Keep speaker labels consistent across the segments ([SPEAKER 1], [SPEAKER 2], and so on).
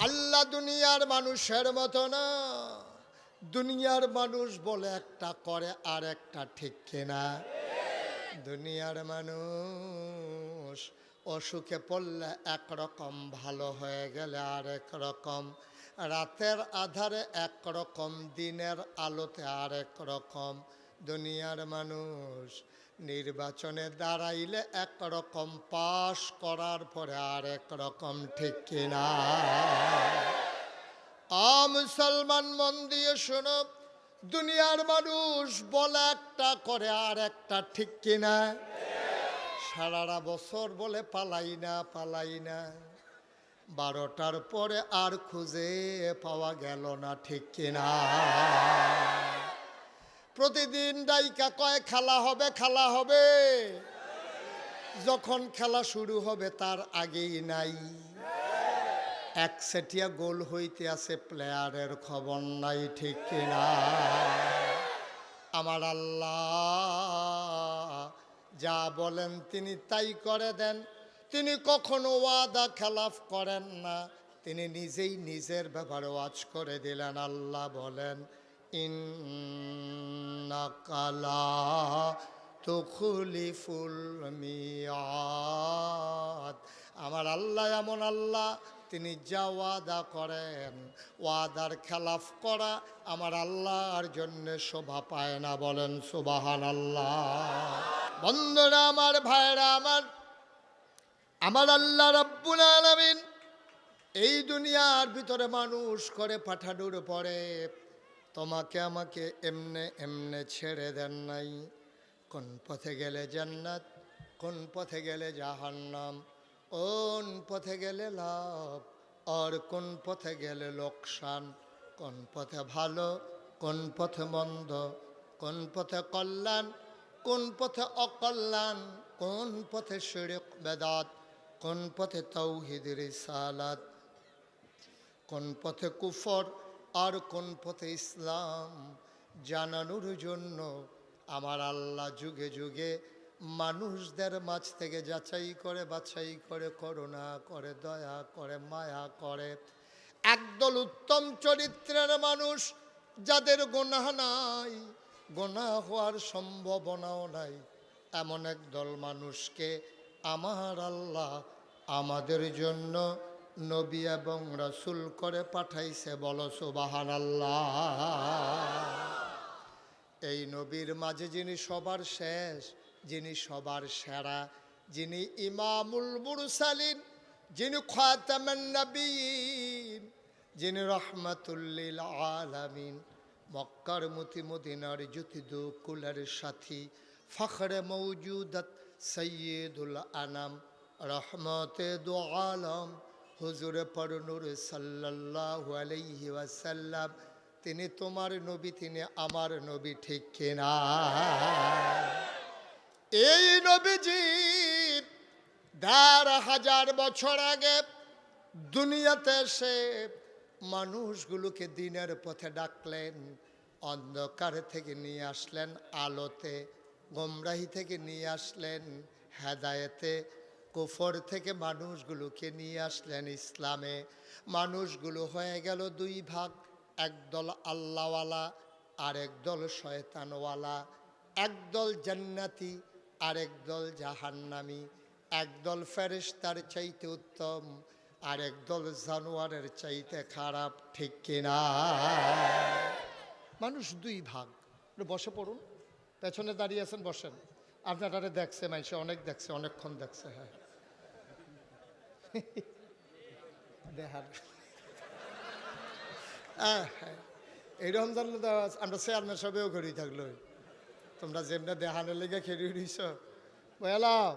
[SPEAKER 1] আল্লাহ দুনিয়ার মানুষের মতো না। দুনিয়ার মানুষ বলে একটা করে আর একটা, ঠিক কিনা? দুনিয়ার মানুষ অসুখে পড়লে একরকম, ভালো হয়ে গেলে আরেক রকম, রাতের আধারে একরকম, দিনের আলোতে আরেক রকম। দুনিয়ার মানুষ নির্বাচনে দাঁড়াইলে একরকম, পাশ করার পরে আরেক রকম, ঠিক কিনা? মুসলমান মন দিয়ে শোনো, দুনিয়ার মানুষ বলে একটা করে আর একটা, ঠিক কিনা? সারাটা বছর বলে পালাই না পালাই না, 12টার পরে আর খুঁজে পাওয়া গেল না, ঠিক কিনা? প্রতিদিন ডাইকা কয় খেলা হবে খেলা হবে, যখন খেলা শুরু হবে তার আগেই নাই। একচেটিয়া গোল হইতে আছে, প্লেয়ারের খবর নাই, ঠিক কিনা? আমার আল্লাহ যা বলেন তিনি তাই করে দেন। তিনি কখনো ওয়াদা খেলাফ করেন না। তিনি নিজেই নিজের ব্যাপারে ওয়াজ করে দিলেন। আল্লাহ বলেন, ইন্নাকা লা তুখলিফুল মিয়াদ। আমার আল্লাহ এমন আল্লাহ, তিনি যা ওয়াদা করেন, ওয়াদার খেলাফ করা আমার আল্লাহর জন্য শোভা পায় না। বলেন সুবহানাল্লাহ। বন্ধুরা আমার, ভাইরা আমার, আমার আল্লাহ রাব্বুল আলামিন এই দুনিয়ার ভিতরে মানুষ করে পাঠানোর পরে তোমাকে আমাকে এমনে এমনে ছেড়ে দেন নাই। কোন পথে গেলে জান্নাত, কোন পথে গেলে জাহান্নাম, কোন পথে গেলে লাভ আর কোন পথে গেলে লোকসান, কোন পথে ভালো, কোন পথে মন্দ, কোন পথে কল্যাণ, কোন পথে অকল্যাণ, কোন পথে শিরক বেদাত, কোন পথে তাওহীদ রিসালাত, কোন পথে কুফর আর কোন পথে ইসলাম জানানোর জন্য আমার আল্লাহ যুগে যুগে মানুষদের মাঝ থেকে যাচাই করে, বাছাই করে, করুণা করে, দয়া করে, মায়া করে একদল উত্তম চরিত্রের মানুষ, যাদের গুনাহ নাই, গুনাহ হওয়ার সম্ভাবনাও নাই, এমন একদল মানুষকে আমার আল্লাহ আমাদের জন্য নবী এবং রাসূল করে পাঠাইছে। বলো সুবহানাল্লাহ। এই নবীর মাঝে যিনি সবার শেষ, যিনি সবার সেরা, যিনি ইমামুল মুরসালিন, যিনি খাতামুন নবিয়্যিন, যিনি রাহমাতুল লিল আলামিন, মক্কার মতি, মদিনার জ্যোতি, দু কুলের সাথী, ফখরে মওজুদাত, সৈয়দুল আনাম, রহমতে দু আলম, হুজুরে পরনূর সাল্লাল্লাহু আলাইহি ওয়াসাল্লাম, তিনি তোমার নবী, তিনি আমার নবী, ঠিক কিনা? এই নবীজি ১,৫০০ বছর আগে দুনিয়াতে এসে মানুষগুলোকে দিনের পথে ডাকলেন, অন্ধকার থেকে নিয়ে আসলেন আলোতে, গোমরাহি থেকে নিয়ে আসলেন হেদায়েতে, কুফর থেকে মানুষগুলোকে নিয়ে আসলেন ইসলামে। মানুষগুলো হয়ে গেল দুই ভাগ, একদল আল্লাহওয়ালা আর একদল শয়তানওয়ালা, একদল জান্নাতি আর একদল জাহান্নামী, একদল ফেরেশতার চাইতে উত্তম আর একদল জানোয়ারের চাইতে খারাপ, ঠিক কিনা? মানুষ দুই ভাগ। বসে পড়ুন, পেছনে দাঁড়িয়ে আছেন, বসেন। আপনারা দেখছে মানুষ, অনেক দেখছে, অনেকক্ষণ দেখছে। হ্যাঁ, দেখার এইরকম জানলে তো আমরা চেয়ারম্যান সবেও করি থাকলো। তোমরা যেমনি দেখানোর লেগে খেয়ে দিছ বয়ালাও।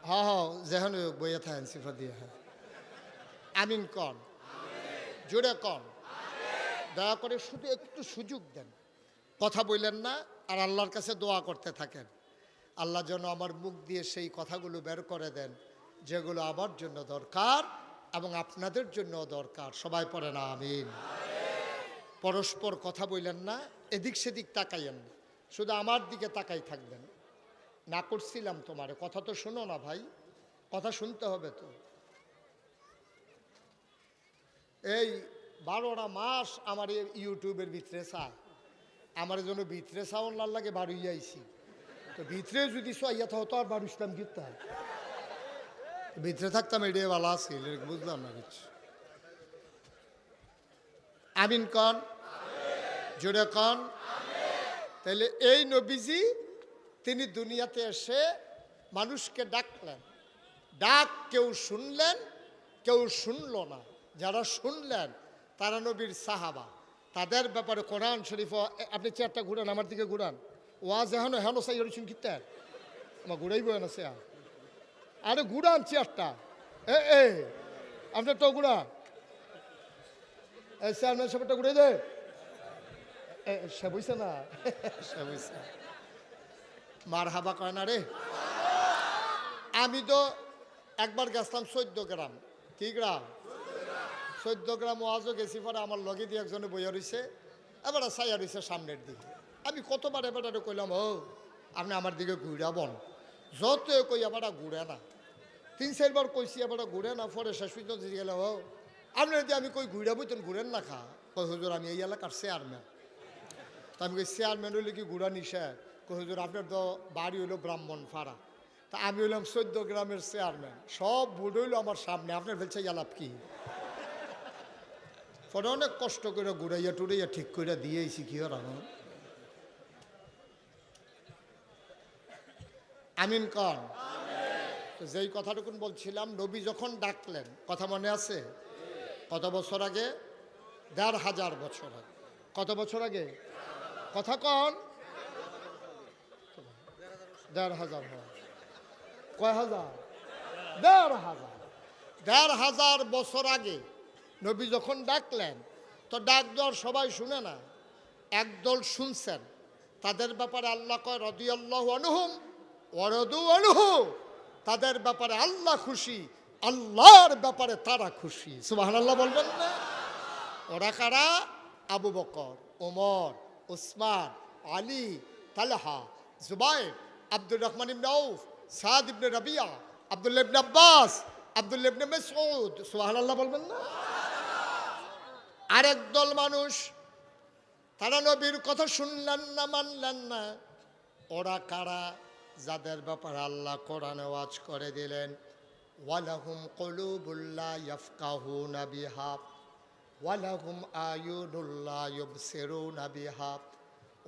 [SPEAKER 1] হ্যাঁ হ্যাঁ, যেখান বইয়া থাকেন সিফা দিয়ে। হ্যাঁ, আমিন কন, জোরে কন। দয়া করে শুধু একটু সুযোগ দেন, কথা বললেন না, আর আল্লাহর কাছে দোয়া করতে থাকেন। আল্লাহ যেন আমার মুখ দিয়ে সেই কথাগুলো বের করে দেন যেগুলো আমার জন্য দরকার এবং আপনাদের জন্য দরকার। সবাই পড়ে না আমিন। পরস্পর কথা বললেন না, এদিক সেদিক তাকাইয়েন না, শুধু আমার দিকে তাকাই থাকবেন। না করছিলাম তোমারে, কথা তো শোনো না ভাই, কথা শুনতে হবে তো। এই 12টা মাস আমার এই ইউটিউবের ভিতরে চায়, আমার জন্য ভিতরে চাওয়ার না লাগে বাড়ি আইছি। তো ভিতরে যদি চাইয়া থাকতো আর বাড়ি ইসলাম গীতা ভিতরে থাকতাম, এটাই ভালো আছিল, বুঝলাম না কিছু। আমিন কন, জোরে কন। তাহলে এই নবীজি তিনি দুনিয়াতে এসে মানুষকে ডাকলেন, ডাক কেউ শুনলেন কেউ শুনল না। যারা শুনলেন তারা নবীর সাহাবা, তাদের ব্যাপারে কোরআন শরীফ। আপনি চেয়ারটা ঘুরান, আমার দিকে ঘুরান। ওয়াজ এখনো হেন চাই শুন কিতে আমার ঘুরাইব না সে, আরে ঘুরান চেয়ারটা। এ আপনার তো ঘুরা, চেয়ারম্যান সাহেবটা ঘুরে দে। সে বুঝছে না, সে বুঝছে মার হাবা কয় না রে। আমি তো একবার গেছিলাম 14 গ্রাম। কি গ্রাম? 14 গ্রাম ওয়াজও গেছি। পরে আমার লগে দিয়ে একজনে বইয়া রয়েছে, এবার সাইয়া রয়েছে সামনের দিকে। আমি কতবার এবার কইলাম, ও আপনি আমার দিকে ঘুরাবন, যত কই এবার ঘুরে না। 3-4 বার কইছি, এবার ঘুরে না। পরে শেষ পর্যন্ত গেল, ও আপনি যদি আমি কই ঘুরাবো তো ঘুরেন না খা। কই হুজুর আমি এই এলাকার চেয়ারম্যান। তা আমি কই চেয়ারম্যান হইলে কি ঘুরা নিষেধ? কই হুজুর আপনার তো বাড়ি হইলো ব্রাহ্মণপাড়া, তা আমি হইলাম 14 গ্রামের চেয়ারম্যান, সব ভোট হইলো আমার সামনে, আপনার ফেলছে আলাপ কি? পরে অনেক কষ্ট করে ঘুরাইয়া টুরাইয়া ঠিক করে দিয়েছি। কি আর আমার আমিন কন। তো যেই কথাটুকুন বলছিলাম, নবী যখন ডাকলেন, কথা মনে আছে? কত বছর আগে? 1500 বছর আগে। কত বছর আগে? কথা কন। 1500 কয় হাজার? 1500 বছর আগে নবী যখন ডাকলেন, তো ডাক দেওয়ার সবাই শুনে না, একদল শুনছেন। তাদের ব্যাপারে আল্লাহ কয় রাদিয়াল্লাহু আনহুম ওয়া রাদু আনহু, তাদের ব্যাপারে আল্লাহ খুশি, আল্লাহর ব্যাপারে তারা খুশি। সুবহানাল্লাহ বলবেন না? ওরা কারা? আবু বকর, ওমর, উসমান, আলী, তালহা, জুবাইর, আব্দুর রহমান ইবনে আউফ, সাদ ইবনে রাবিয়া, আব্দুল্লাহ ইবনে আব্বাস, আব্দুল্লাহ ইবনে মাসউদ। সুবহানাল্লাহ বলবেন না? আরেক দল মানুষ, তারা নবীর কথা শুনলেন না, মানলেন না। ওরা কারা? যাদের ব্যাপারে আল্লাহ কোরআনে ওয়াজ করে দিলেন, ওয়ালাহুম কুলুবুল লা ইয়াফকাহুনা বিহা ওয়ালাহুম আয়ুনুল লা ইউবসিরুনা বিহা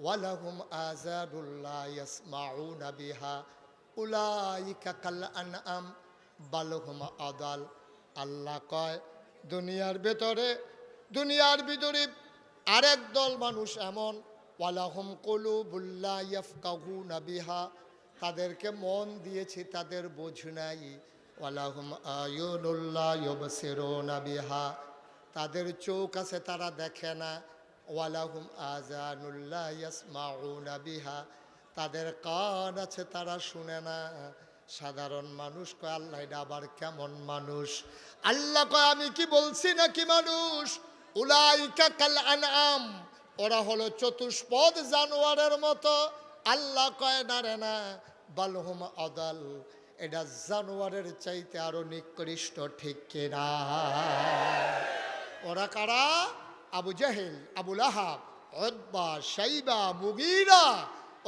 [SPEAKER 1] ওয়ালাহুম আযানুল লা ইয়াসমাউনা বিহা উলাইকা কাল আনআম বাল হুম আদাল। আল্লাহ কয় দুনিয়ার ভিতরে আরেক দল মানুষ এমন, ওয়ালাহুম কুলুবুল লা ইয়াফকাহুনা বিহা, তাদেরকে মন দিয়েছি, তাদের বোঝ নাই। ওয়ালাহুম আয়ুনুল লা ইউবসিরুনা বিহা, তাদের চোখ আছে তারা দেখে না। ওয়ালাহুম আযানুল লা ইয়াসমাউনা বিহা, তাদের কান আছে তারা শুনে না। সাধারণ মানুষ কয়, আল্লাহ এটা আবার কেমন মানুষ? আল্লাহ কয় আমি কি বলছি নাকি মানুষ? উলাইকা কাল আনআম, ওরা হলো চতুষ্পদ জানোয়ারের মতো। আল্লাহ কয় না রে না, বালহুম আদাল, এটা জানোয়ারের চাইতে আরো নিকৃষ্ট। ঠিক কিনা? ওরা কারা? আবু জাহেল, আবু লাহাব, উতবা, শাইবা, মুগীরা,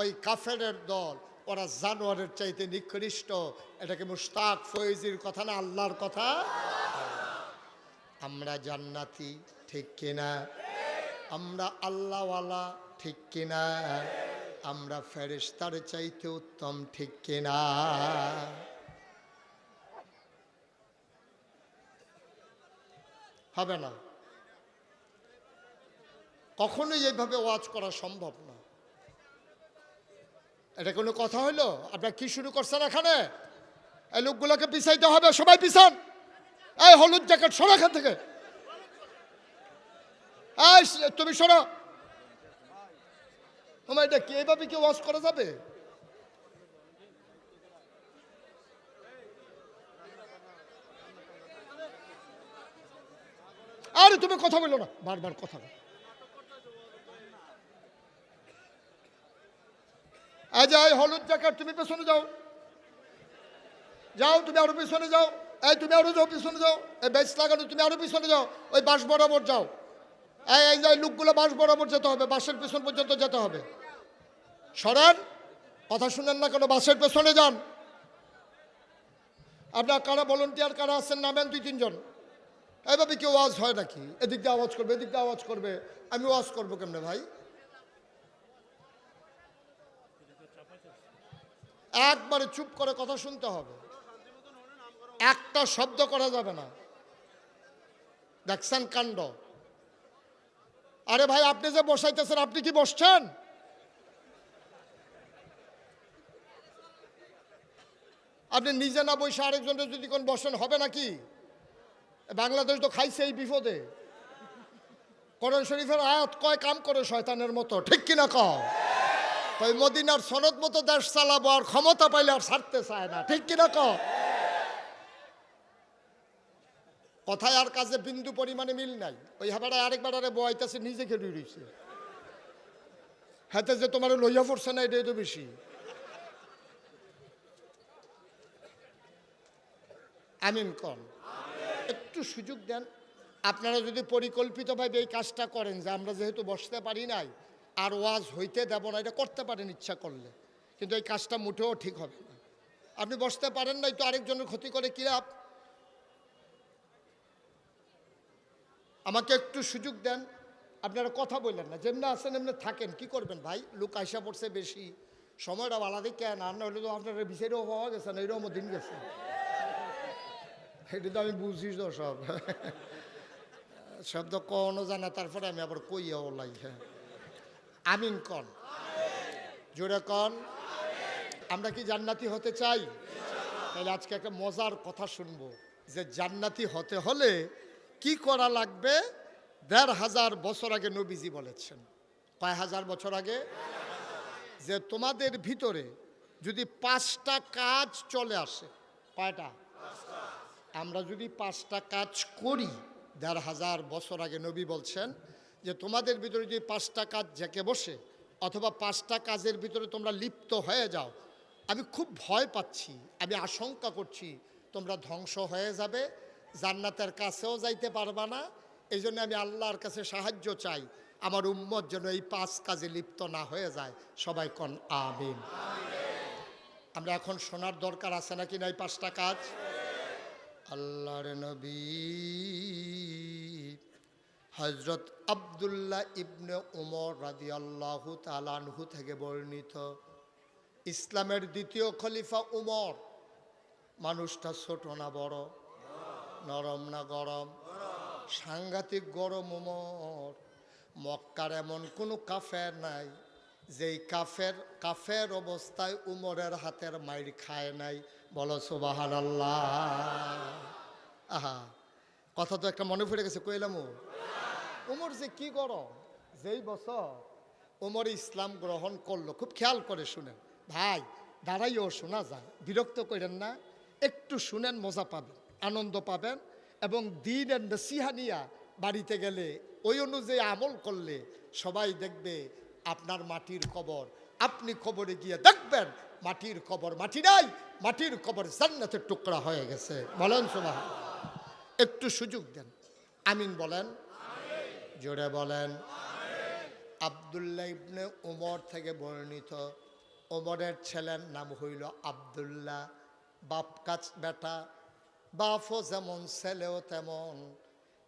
[SPEAKER 1] ওই কাফেরের দল। ওরা জানোয়ারের চাইতে নিকৃষ্ট। এটাকে মুশতাক ফয়েজির কথা না, আল্লাহর কথা। আমরা জান্নাতি, ঠিক কিনা? আমরা আল্লাহওয়ালা, ঠিক কিনা? আমরা ফেরেশতার চাইতে উত্তম, ঠিক কিনা? হবে না, কখনোই এইভাবে ওয়াজ করা সম্ভব না। এটা কোনো কথা হইলো? আপনারা কি শুরু করছেন এখানে? এই লোকগুলোকে পিছাইতে হবে, সবাই পিছান। এই হলুদ জ্যাকেট সরা এখান থেকে, এই তুমি সরা। আমার এটা কি এইভাবে কি ওয়াজ করা যাবে? আরে তুমি কথা বললো না, বারবার কথা বল। এই যে হলুদ জ্যাকেট, তুমি পেছনে যাও, যাও তুমি আরো পেছনে যাও। এই তুমি আরো যাও, পিছনে যাও। এই বেশ লাগানো, তুমি আরো পিছনে যাও, ওই বাঁশ বরাবর যাও। এই যে লোকগুলো বাঁশ বরাবর যেতে হবে, বাঁশের পেছন পর্যন্ত যেতে হবে। সরেন, কথা শুনেন না কেন? বাঁশের পেছনে যান। আপনার কারা ভলেন্টিয়ার কারা আছেন নামেন 2-3 জন। এইভাবে কি ওয়াজ হয় নাকি? এদিক দিয়ে আওয়াজ করবে, এদিক দিয়ে আওয়াজ করবে, আমি ওয়াজ করবো কেমনে ভাই? একবারে চুপ করে কথা শুনতে হবে, একটা শব্দ করা যাবে না। দেখছেন কাণ্ড? আরে ভাই, আপনি যে বসাইতেছেন, আপনি কি বসছেন? আপনি নিজে না বসে আরেকজনের যদি কোন বসেন, হবে নাকি? বাংলাদেশ তো খাইছে এই বিপদে। কোরআন শরীফের আয়াত কয় কাম করে শয়তানের মতো, ঠিক কিনা কও? ওই মদিনার সনদ মতো দেশ চালাবো, আর ক্ষমতা পাইলে আর ছাড়তে চায় না, ঠিক কিনা কও? কথায় আর কাজে বিন্দু পরিমাণে মিল নাই। ওই হাবারে আরেক বারে বয়াইতেছে, নিজে খেয়ে রয়েছে। হাতে যে তোমার লইয়া পড়ছে না, এটাই তো বেশি। আমিন কন। একটু সুযোগ দেন। আপনারা যদি পরিকল্পিতভাবে এই কাজটা করেন, যে আমরা যেহেতু বসতে পারি নাই আর ওয়াজ হইতে দেব না, এটা করতে পারেন ইচ্ছা করলে, কিন্তু এই কাজটা মোটেও ঠিক হবে না। আপনি বসতে পারেন নাই তো আরেকজনের ক্ষতি করে কি লাভ? আমাকে একটু সুযোগ দেন। আপনারা কথা বললেন না, যেমনি আছেন এমনি থাকেন। কি করবেন ভাই? লোক আইসা পড়ছে বেশি, সময়টা আলাদা কেন? আর নইলে তো আপনারা বিচারেও পাওয়া গেছে না, এরকম দিন গেছে। এটা তো আমি বুঝি তো সব শব্দ কখনো জানা, তারপরে আমি আবার কইয়াও লাই। হ্যাঁ, আমিন কন, জোরে কন। আমরা কি জান্নাতি হতে চাই? তাহলে আজকে একটা মজার কথা শুনবো, যে জান্নাতি হতে হলে কি করা লাগবে। ১৫০০ বছর আগে নবীজি বলেছেন। কয় হাজার বছর আগে? যে তোমাদের ভিতরে যদি 5টা কাজ চলে আসে। কয়টা? আমরা যদি 5টা কাজ করি, ১৫০০ বছর আগে নবী বলছেন যে তোমাদের ভিতরে যদি 5টা কাজ জেঁকে বসে, অথবা 5টা কাজের ভিতরে তোমরা লিপ্ত হয়ে যাও, আমি খুব ভয় পাচ্ছি, আমি আশঙ্কা করছি তোমরা ধ্বংস হয়ে যাবে, জান্নাতের কাছেও যাইতে পারবা না। এই জন্য আমি আল্লাহর কাছে সাহায্য চাই, আমার উম্মত যেন এই 5 কাজে লিপ্ত না হয়ে যায়। সবাই কন আমিন। আমরা এখন শোনার দরকার আছে নাকি না এই 5টা কাজ? আল্লাহর নবী হযরত আব্দুল্লাহ ইবনে উমর রাদিয়াল্লাহু তাআলা আনহু থেকে বর্ণিত, ইসলামের দ্বিতীয় খলিফা উমর। মানুষটা ছোট না বড়? নরম না গরম? সাংঘাতিক গরম উমর। মক্কার এমন কোনো কাফের নাই যেই কাফের অবস্থায় উমরের হাতের মাইর খায় নাই। বলো সুবহানাল্লাহ। আহা, কথা তো একটা মনে পড়ে গেছে, কইলাম উমর যে কি গরম। যেই বছর উমর ইসলাম গ্রহণ করলো, খুব খেয়াল করে শুনেন ভাই, দাঁড়াইও শোনা যায়, বিরক্ত করেন না, একটু শুনেন, মজা পাবেন, আনন্দ পাবেন, এবং দ্বীনের নসিহা নিয়া বাড়িতে গেলে ওই অনুযায়ী আমল করলে সবাই দেখবে আপনার মাটির কবর। আপনি কবরে গিয়ে দেখবেন মাটির কবর মাটি নাই, মাটির কবর জান্নাতের টুকরা হয়ে গেছে। বলেন সুবহানাল্লাহ। একটু সুযোগ দেন, আমিন বলেন, জোরে বলেন। আব্দুল্লাহ ইবনে উমর থেকে বর্ণিত, ওমরের ছেলের নাম হইল আব্দুল্লাহ। বাপ কাছ বেটা, বাপও যেমন ছেলেও তেমন।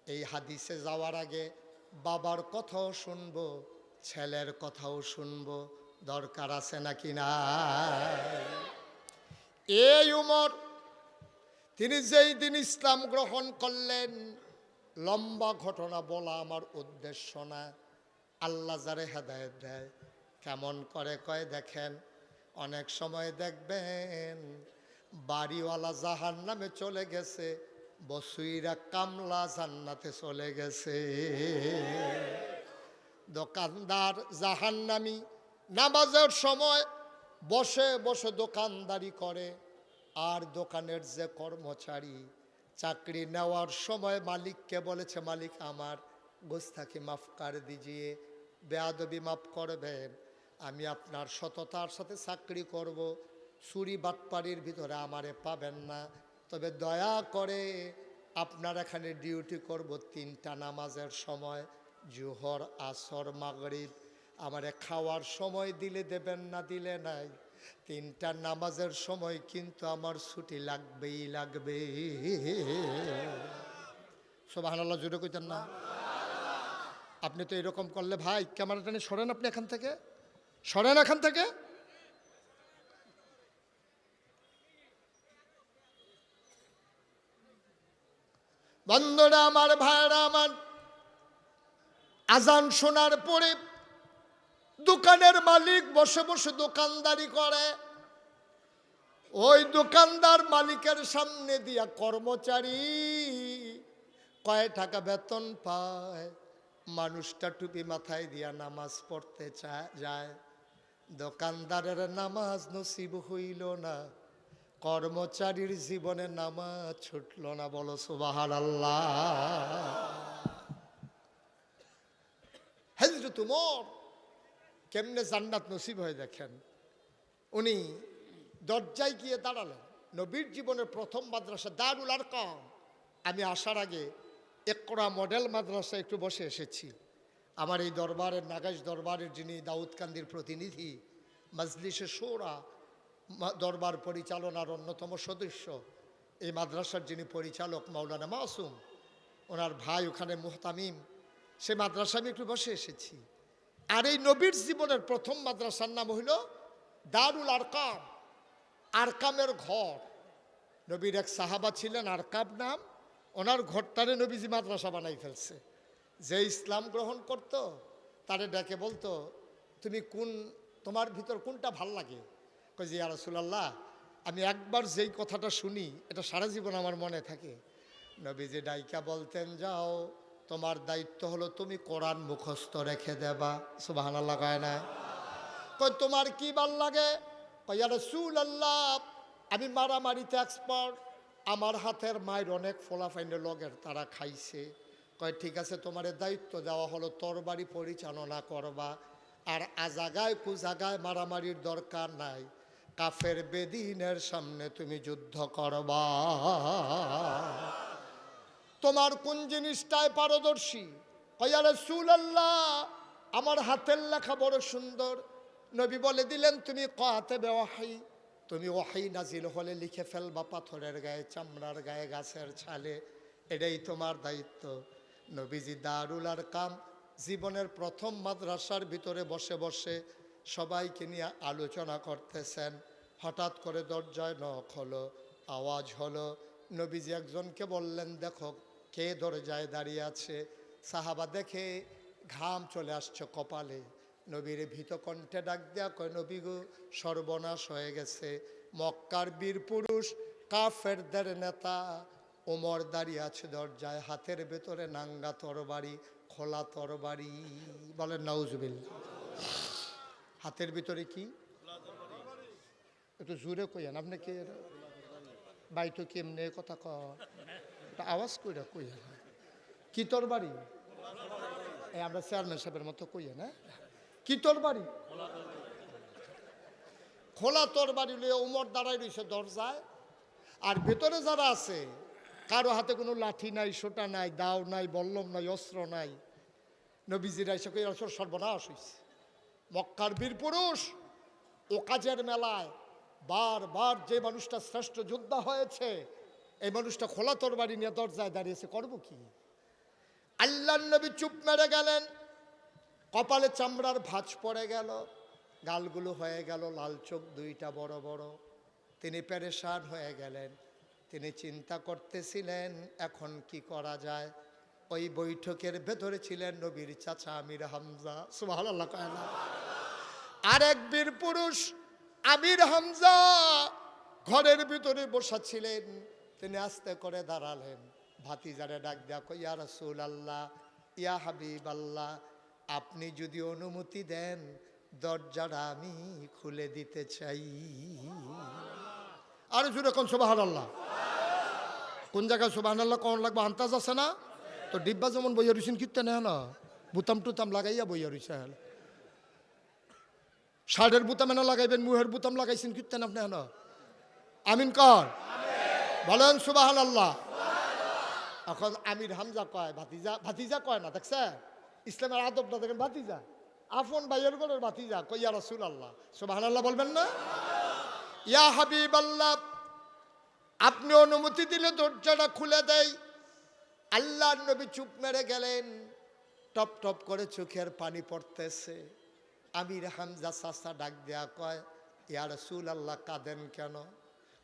[SPEAKER 1] এই হাদিসে যাওয়ার আগে বাবার কথাও শুনবো, ছেলের কথাও শুনবো, দরকার আছে নাকি না? এই উমর, তিনি যেই দিন ইসলাম গ্রহণ করলেন, লম্বা ঘটনা বলা আমার উদ্দেশ্য না। আল্লাহ যারে হেদায়েত দেয় কেমন করে কয় দেখেন, অনেক সময় দেখবেন বাড়িওয়ালা জাহান্নামে চলে গেছে, বসুইরা কামলা জান্নাতে চলে গেছে। দোকানদার জাহান্নামী, নামাজের সময় বসে বসে দোকানদারি করে, আর দোকানের যে কর্মচারী চাকরি নেওয়ার সময় মালিককে বলেছে, মালিক আমার গোস্তাকি মাফ কর দিজিয়ে, বেয়াদবি মাফ করবেন, আমি আপনার সততার সাথে চাকরি করব, চুরি বাটপাড়ির ভিতরে আমারে পাবেন না, তবে দয়া করে আপনার এখানে ডিউটি করব 3টা নামাজের সময়, জোহর, আসর, মাগরিব। আমারে খাওয়ার সময় দিলে দেবেন, না দিলে নাই। 3টা নামাজের সময় কিন্তু আমার ছুটি লাগবেই লাগবে। সুবহানাল্লাহ জোরে কইতেন না? আপনি তো এরকম করলে ভাই ক্যামেরাটা নিয়ে সরেন, আপনি এখান থেকে সরেন, এখান থেকে। বন্ধুরা আমার, ভাইরা আমার, আজান শোনার পরে দোকানের মালিক বসে বসে দোকানদারি করে। ওই দোকানদার মালিকের সামনে দিয়া কর্মচারী কয় টাকা বেতন পায়, মানুষটা টুপি মাথায় দিয়া নামাজ পড়তে যায়। দোকানদারের নামাজ নসিব হইল না, কর্মচারীর জীবনে নামাজ ছুটল না। বলো সুবহানাল্লাহ। হযরত ওমর কেমনে জান্নাত নসিব হয়ে দেখেন। উনি দরজায় গিয়ে দাঁড়ালেন। নবীর জীবনের প্রথম মাদ্রাসা দারুল আরকাম। আমি আসার আগে ইকরা মডেল মাদ্রাসায় একটু বসে এসেছি। আমার এই দরবারের, নাগাইশ দরবারের যিনি দাউদকান্দির প্রতিনিধি, মজলিসে শোরা দরবার পরিচালনার অন্যতম সদস্য, এই মাদ্রাসার যিনি পরিচালক মাওলানা মাসুম, ওনার ভাই ওখানে মুহতামিম, সে মাদ্রাসায় আমি একটু বসে এসেছি। আর এই নবীর জীবনের প্রথম মাদ্রাসার নাম হইল দারুল আরকাম, আরকামের ঘর। নবীর এক সাহাবা ছিলেন আরকাব নাম, ওনার ঘরটারে নবীজি মাদ্রাসা বানাই ফেলছে। যে ইসলাম গ্রহণ করত তারে ডেকে বলতো, তুমি তোমার ভিতর কোনটা ভাল লাগে? কই যে ইয়া রাসূলুল্লাহ, আমি একবার যেই কথাটা শুনি এটা সারা জীবন আমার মনে থাকে। নবীজি ডাইকা বলতেন, যাও, তোমার দায়িত্ব হলো তুমি কোরআন মুখস্থ রেখে দেবা। সুবহানাল্লাহ কয় না? কই তোমার কি ভাল লাগে? কই ইয়া রাসূলুল্লাহ, আমি মারামারিতে এক্সপার্ট, আমার হাতের মায়ের অনেক ফোলাফাইন্ড লগের তারা খাইছে। কয় ঠিক আছে, তোমার দায়িত্ব দেওয়া হলো তরবারি পরিচালনা করবা, আর আজাগায় কুজাগায় মারামারির দরকার নাই, কাফের বেদিনের সামনে তুমি যুদ্ধ করবা। তোমার কোন জিনিসটায় পারদর্শী? কয় ইয়া রাসূলুল্লাহ, আমার হাতের লেখা বড় সুন্দর। নবী বলে দিলেন, তুমি কাতিবে ওয়াহী, তুমি ওয়াহী নাজিল হলে লিখে ফেলবা পাথরের গায়ে, চামড়ার গায়ে, গাছের ছালে, এটাই তোমার দায়িত্ব। নবীজি দারুল আরকাম জীবনের প্রথম মাদ্রাসার ভিতরে বসে বসে সবাইকে নিয়ে আলোচনা করতেছেন। হঠাৎ করে দরজায় নক হলো, আওয়াজ হলো। নবীজি একজনকে বললেন, দেখো কে দরজায় দাঁড়িয়ে আছে। সাহাবা দেখে ঘাম চলে আসছে কপালে। নবীর ভীত কণ্ঠে ডাক দেয়া কয়, নবী গো, সর্বনাশ হয়ে গেছে। মক্কার বীর পুরুষ কাফেরদের নেতা ওমর দাঁড়িয়ে আছে দরজায়, হাতের ভেতরে নাঙ্গা তরবারি, খোলা তরবারি। বলেন নাউজুবিল্লাহ। হাতের ভিতরে কি? একটু জোরে কইয়েন। আপনি কে বাইতো কেমনে কথা কটা আওয়াজ কইরা কইয়া কি তরবারি? আমরা চেয়ারম্যান সাহেবের মতো কইয়া না, কি তরবারি? খোলা তরবারি লিয়ে উমর দাঁড়াই রয়েছে দরজায়। আর ভেতরে যারা আছে কারো হাতে কোনো লাঠি নাই, সোটা নাই, দাও নাই, বল্লম নাই, অস্ত্র নাই। নবীজিরা এসে কই সর্বনাশ হয়েছে। মক্কার বীর পুরুষ ও কাজের মেলায় বারবার যে মানুষটা শ্রেষ্ঠ যোদ্ধা হয়েছে, এই মানুষটা খোলা তরবারি নিয়ে দরজায় দাঁড়িয়েছে, করবো কি? আল্লাহর নবী চুপ মেরে গেলেন। কপালে চামড়ার ভাঁজ পড়ে গেল, গালগুলো হয়ে গেল লাল, চোখ দুইটা বড় বড়। তিনি পেরেশান হয়ে গেলেন। তিনি চিন্তা করতেছিলেন এখন কি করা যায়। ওই বৈঠকের ভেতরে ছিলেন নবীর চাচা আমির হামজা। সুবহানাল্লাহ কয় না? আরেক বীর পুরুষ আমির হামজা ঘরের ভিতরে বসা ছিলেন। তিনি আস্তে করে দাঁড়ালেন, ভাতিজারে ডাক দেয়া কই, ইয়া রাসূলুল্লাহ, ইয়া হাবিবাল্লাহ, আপনি যদি অনুমতি দেন দরজাটা আমি খুলে দিতে চাই। আর জোরে কোন সুবহানাল্লাহ। কোন জায়গায় সুবহানাল্লাহ কোন লাগবে আন্তাজ আছে না? তো ডিব্বা যেমন বইয়া রইছেন কীর্তন না, বুতাম টুতাম লাগাইয়া বইয়া রইছে। শার্টের বুতাম এনে লাগাইবেন, মুহের বুতাম লাগাইছেন কীর্তন আপনি না। আমিন কর। বলেন সুবহানাল্লাহ। এখন আমির হামজা কয় ভাতিজা, ভাতিজা কয় না, দেখছে ইসলামের আদবটা দেখেন, ভাতিজা আফন ভাইয়ের ঘরের ভাতিজা কই ইয়া রাসূলুল্লাহ, সুবহানাল্লাহ বলবেন না? ইয়া হাবিবাল্লাহ, আপনি অনুমতি দিলে দরজাটা খুলে দেই। আল্লাহর নবী চুপ মেরে গেলেন, টপ টপ করে চোখের পানি পড়তেছে। আমির হামজা চাচা ডাক দেয়া কয় ইয়া রাসূলুল্লাহ, কাঁদেন কেন?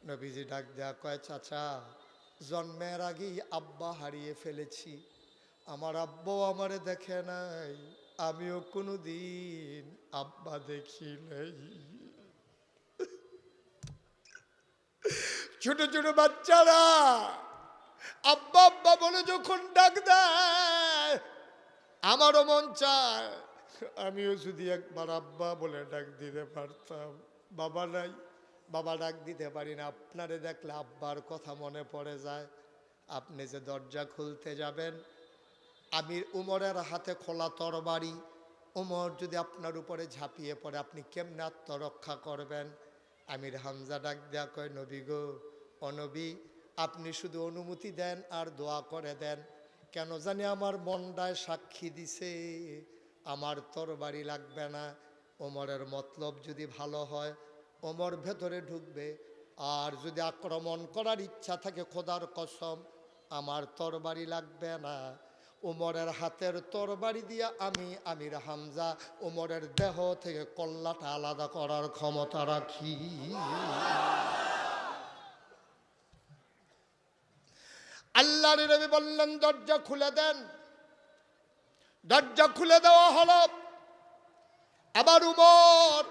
[SPEAKER 1] নবীজি ডাক দেয়া কয় চাচা, জন্মের আগেই আব্বা হারিয়ে ফেলেছি, আমার আব্বাও আমারে দেখে নাই, আমিও কোনোদিন আব্বা দেখি নাই। ছোট ছোট বাচ্চারা আব্বা আব্বা বলে যখন ডাক দেয়, আমারও মন চায় আমিও যদি একবার আব্বা বলে ডাক দিতে পারতাম। বাবা নাই, বাবা ডাক দিতে পারি না। আপনারে দেখলে আব্বার কথা মনে পড়ে যায়। আপনি যে দরজা খুলতে যাবেন, আমির উমরের হাতে খোলা তরবারি, উমর যদি আপনার উপরে ঝাঁপিয়ে পড়ে আপনি কেমনে আত্মরক্ষা করবেন? আমির হামজা ডাক দেয়া কয় নবী গো, অনবী, আপনি শুধু অনুমতি দেন আর দোয়া করে দেন। কেন জানি আমার মনটায় সাক্ষী দিছে আমার তরবারি লাগবে না। ওমরের মতলব যদি ভালো হয় ওমর ভেতরে ঢুকবে, আর যদি আক্রমণ করার ইচ্ছা থাকে খোদার কসম আমার তরবারি লাগবে না। ওমরের হাতের তরবারি দিয়া আমি আমির হামজা ওমরের দেহ থেকে কল্লাটা আলাদা করার ক্ষমতা রাখি। আল্লাহর নবী বললেন দরজা খুলে দেন। দরজা খুলে দেওয়া হলো। আবার উমর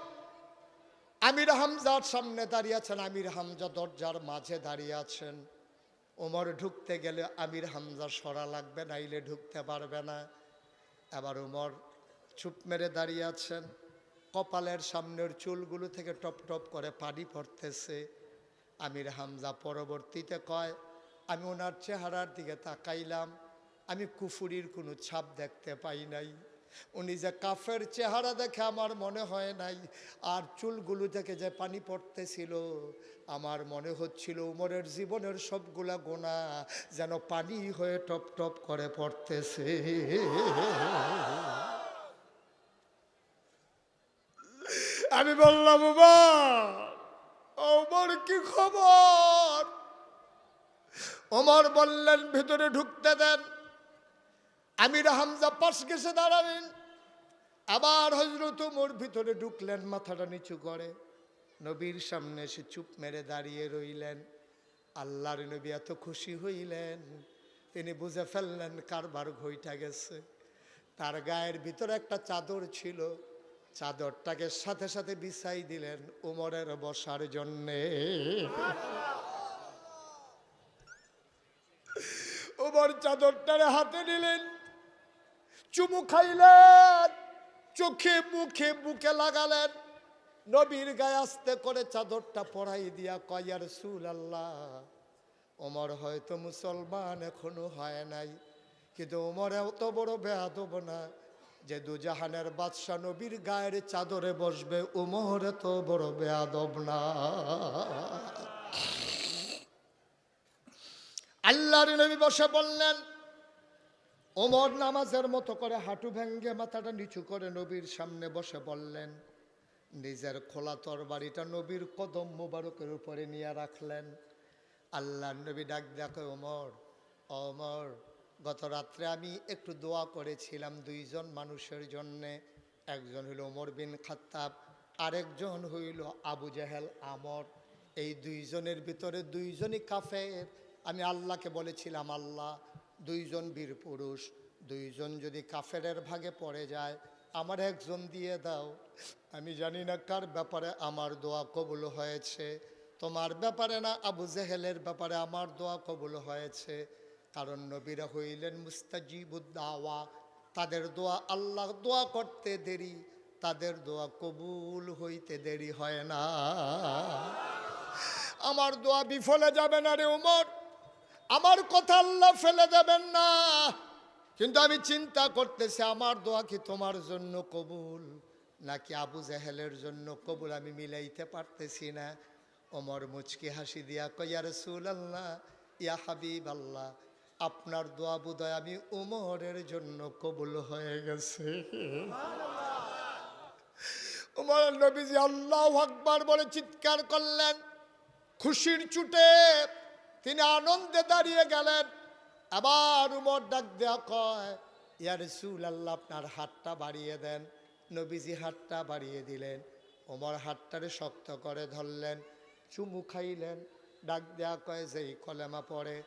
[SPEAKER 1] আমির হামজার সামনে দাঁড়িয়ে আছেন, আমির হামজা দরজার মাঝে দাঁড়িয়ে আছেন। ওমর ঢুকতে গেলে আমির হামজা সরা লাগবে, নাইলে ঢুকতে পারবে না। এবার ওমর চুপ মেরে দাঁড়িয়ে আছেন, কপালের সামনের চুলগুলো থেকে টপ টপ করে পানি পড়তেছে। আমির হামজা পরবর্তীতে কয়, আমি ওনার চেহারার দিকে তাকাইলাম, আমি কুফুরির কোনো ছাপ দেখতে পাই নাই। উনি যে কাফের চেহারা দেখে আমার মনে হয় নাই। আর চুলগুলো থেকে যে পানি পড়তেছিল আমার মনে হচ্ছিল উমরের জীবনের সবগুলা গোনা যেন পানি হয়ে টপ টপ করে পড়তেছে। আমি বললাম ওমর কি খবর? ওমর বললেন ভিতরে ঢুকতে দেন। আমির হামজা পাশ গেছে দাঁড়াবেন। আবার হযরত ওমর ভিতরে ঢুকলেন, মাথাটা নিচু করে নবীর সামনে এসে চুপ মেরে দাঁড়িয়ে রইলেন। আল্লাহর নবী এত খুশি হইলেন, তিনি বুঝে ফেললেন কারবার ঘইটা গেছে। তার গায়ের ভিতরে একটা চাদর ছিল, চাদরটাকে সাথে সাথে বিছাই দিলেন ওমরের বসার জন্যে। ওমর চাদরটারে হাতে নিলেন, চুমু খাইলেন, চোখে মুখে বুকে লাগালেন। নবীর গায়ে আস্তে করে চাদরটা পরাই দিয়া কয় ইয়া রাসূলুল্লাহ, ওমর হয়তো মুসলমান এখনো হয় নাই, কিন্তু ওমর এত বড় বেয়াদব না যে দুজাহানের বাদশা নবীর গায়ের চাদরে বসবে। ওমর এত বড় বেয়াদব না। আল্লাহর নবী বসে বললেন। ওমর নামাজের মতো করে হাঁটু ভেঙ্গে মাথাটা নিচু করে নবীর সামনে বসে বললেন, নিজের খোলা তরবারিটা নবীর কদম মোবারকের উপরে নিয়ে রাখলেন। আল্লাহর নবী ডাক দেখো ওমর, ওমর, গত রাত্রে আমি একটু দোয়া করেছিলাম দুইজন মানুষের জন্যে। একজন হইল ওমর বিন খাত্তাব, আরেকজন হইল আবু জেহেল আমর। এই দুইজনের ভিতরে দুইজনই কাফের। আমি আল্লাহকে বলেছিলাম, আল্লাহ, দুইজন বীর পুরুষ, দুইজন যদি কাফেরের ভাগে পড়ে যায় আমার একজন দিয়ে দাও। আমি জানি না কার ব্যাপারে আমার দোয়া কবুল হয়েছে, তোমার ব্যাপারে না আবু জেহেলের ব্যাপারে আমার দোয়া কবুল হয়েছে। কারণ নবীরা হইলেন মুস্তাজিবুদ দাওয়া, তাদের দোয়া আল্লাহ দোয়া করতে দেরি, তাদের দোয়া কবুল হইতে দেরি হয় না। আমার দোয়া বিফলে যাবে না রে ওমর, আমার কথা আল্লাহ ফেলে দেবেন না। কিন্তু আমি চিন্তা করতেছি আমার দোয়া কি তোমার জন্য কবুল নাকি আবু জেহেলের জন্য কবুল, আমি মিলাইতে পারতেছি না। ওমর মুচকি হাসি দিয়া কয়, ইয়া রাসূলুল্লাহ, ইয়া হাবিবাল্লাহ, আপনার দোয়া বোধহয় আমি উমরের জন্য কবুল হয়ে গেছে। উমর নবীজি আল্লাহু আকবার বলে চিৎকার করলেন। খুশির চুটে তিনি আনন্দে দাঁড়িয়ে গেলেন। আবার উমর ডাক দেয়া কয়, ইয়া রাসূলুল্লাহ, আপনার হাতটা বাড়িয়ে দেন। নবীজি হাতটা বাড়িয়ে দিলেন। ওমর হাতটারে শক্ত করে ধরলেন, চুমু খাইলেন। ডাক দেয়া কয়, যেই কলেমা পড়ে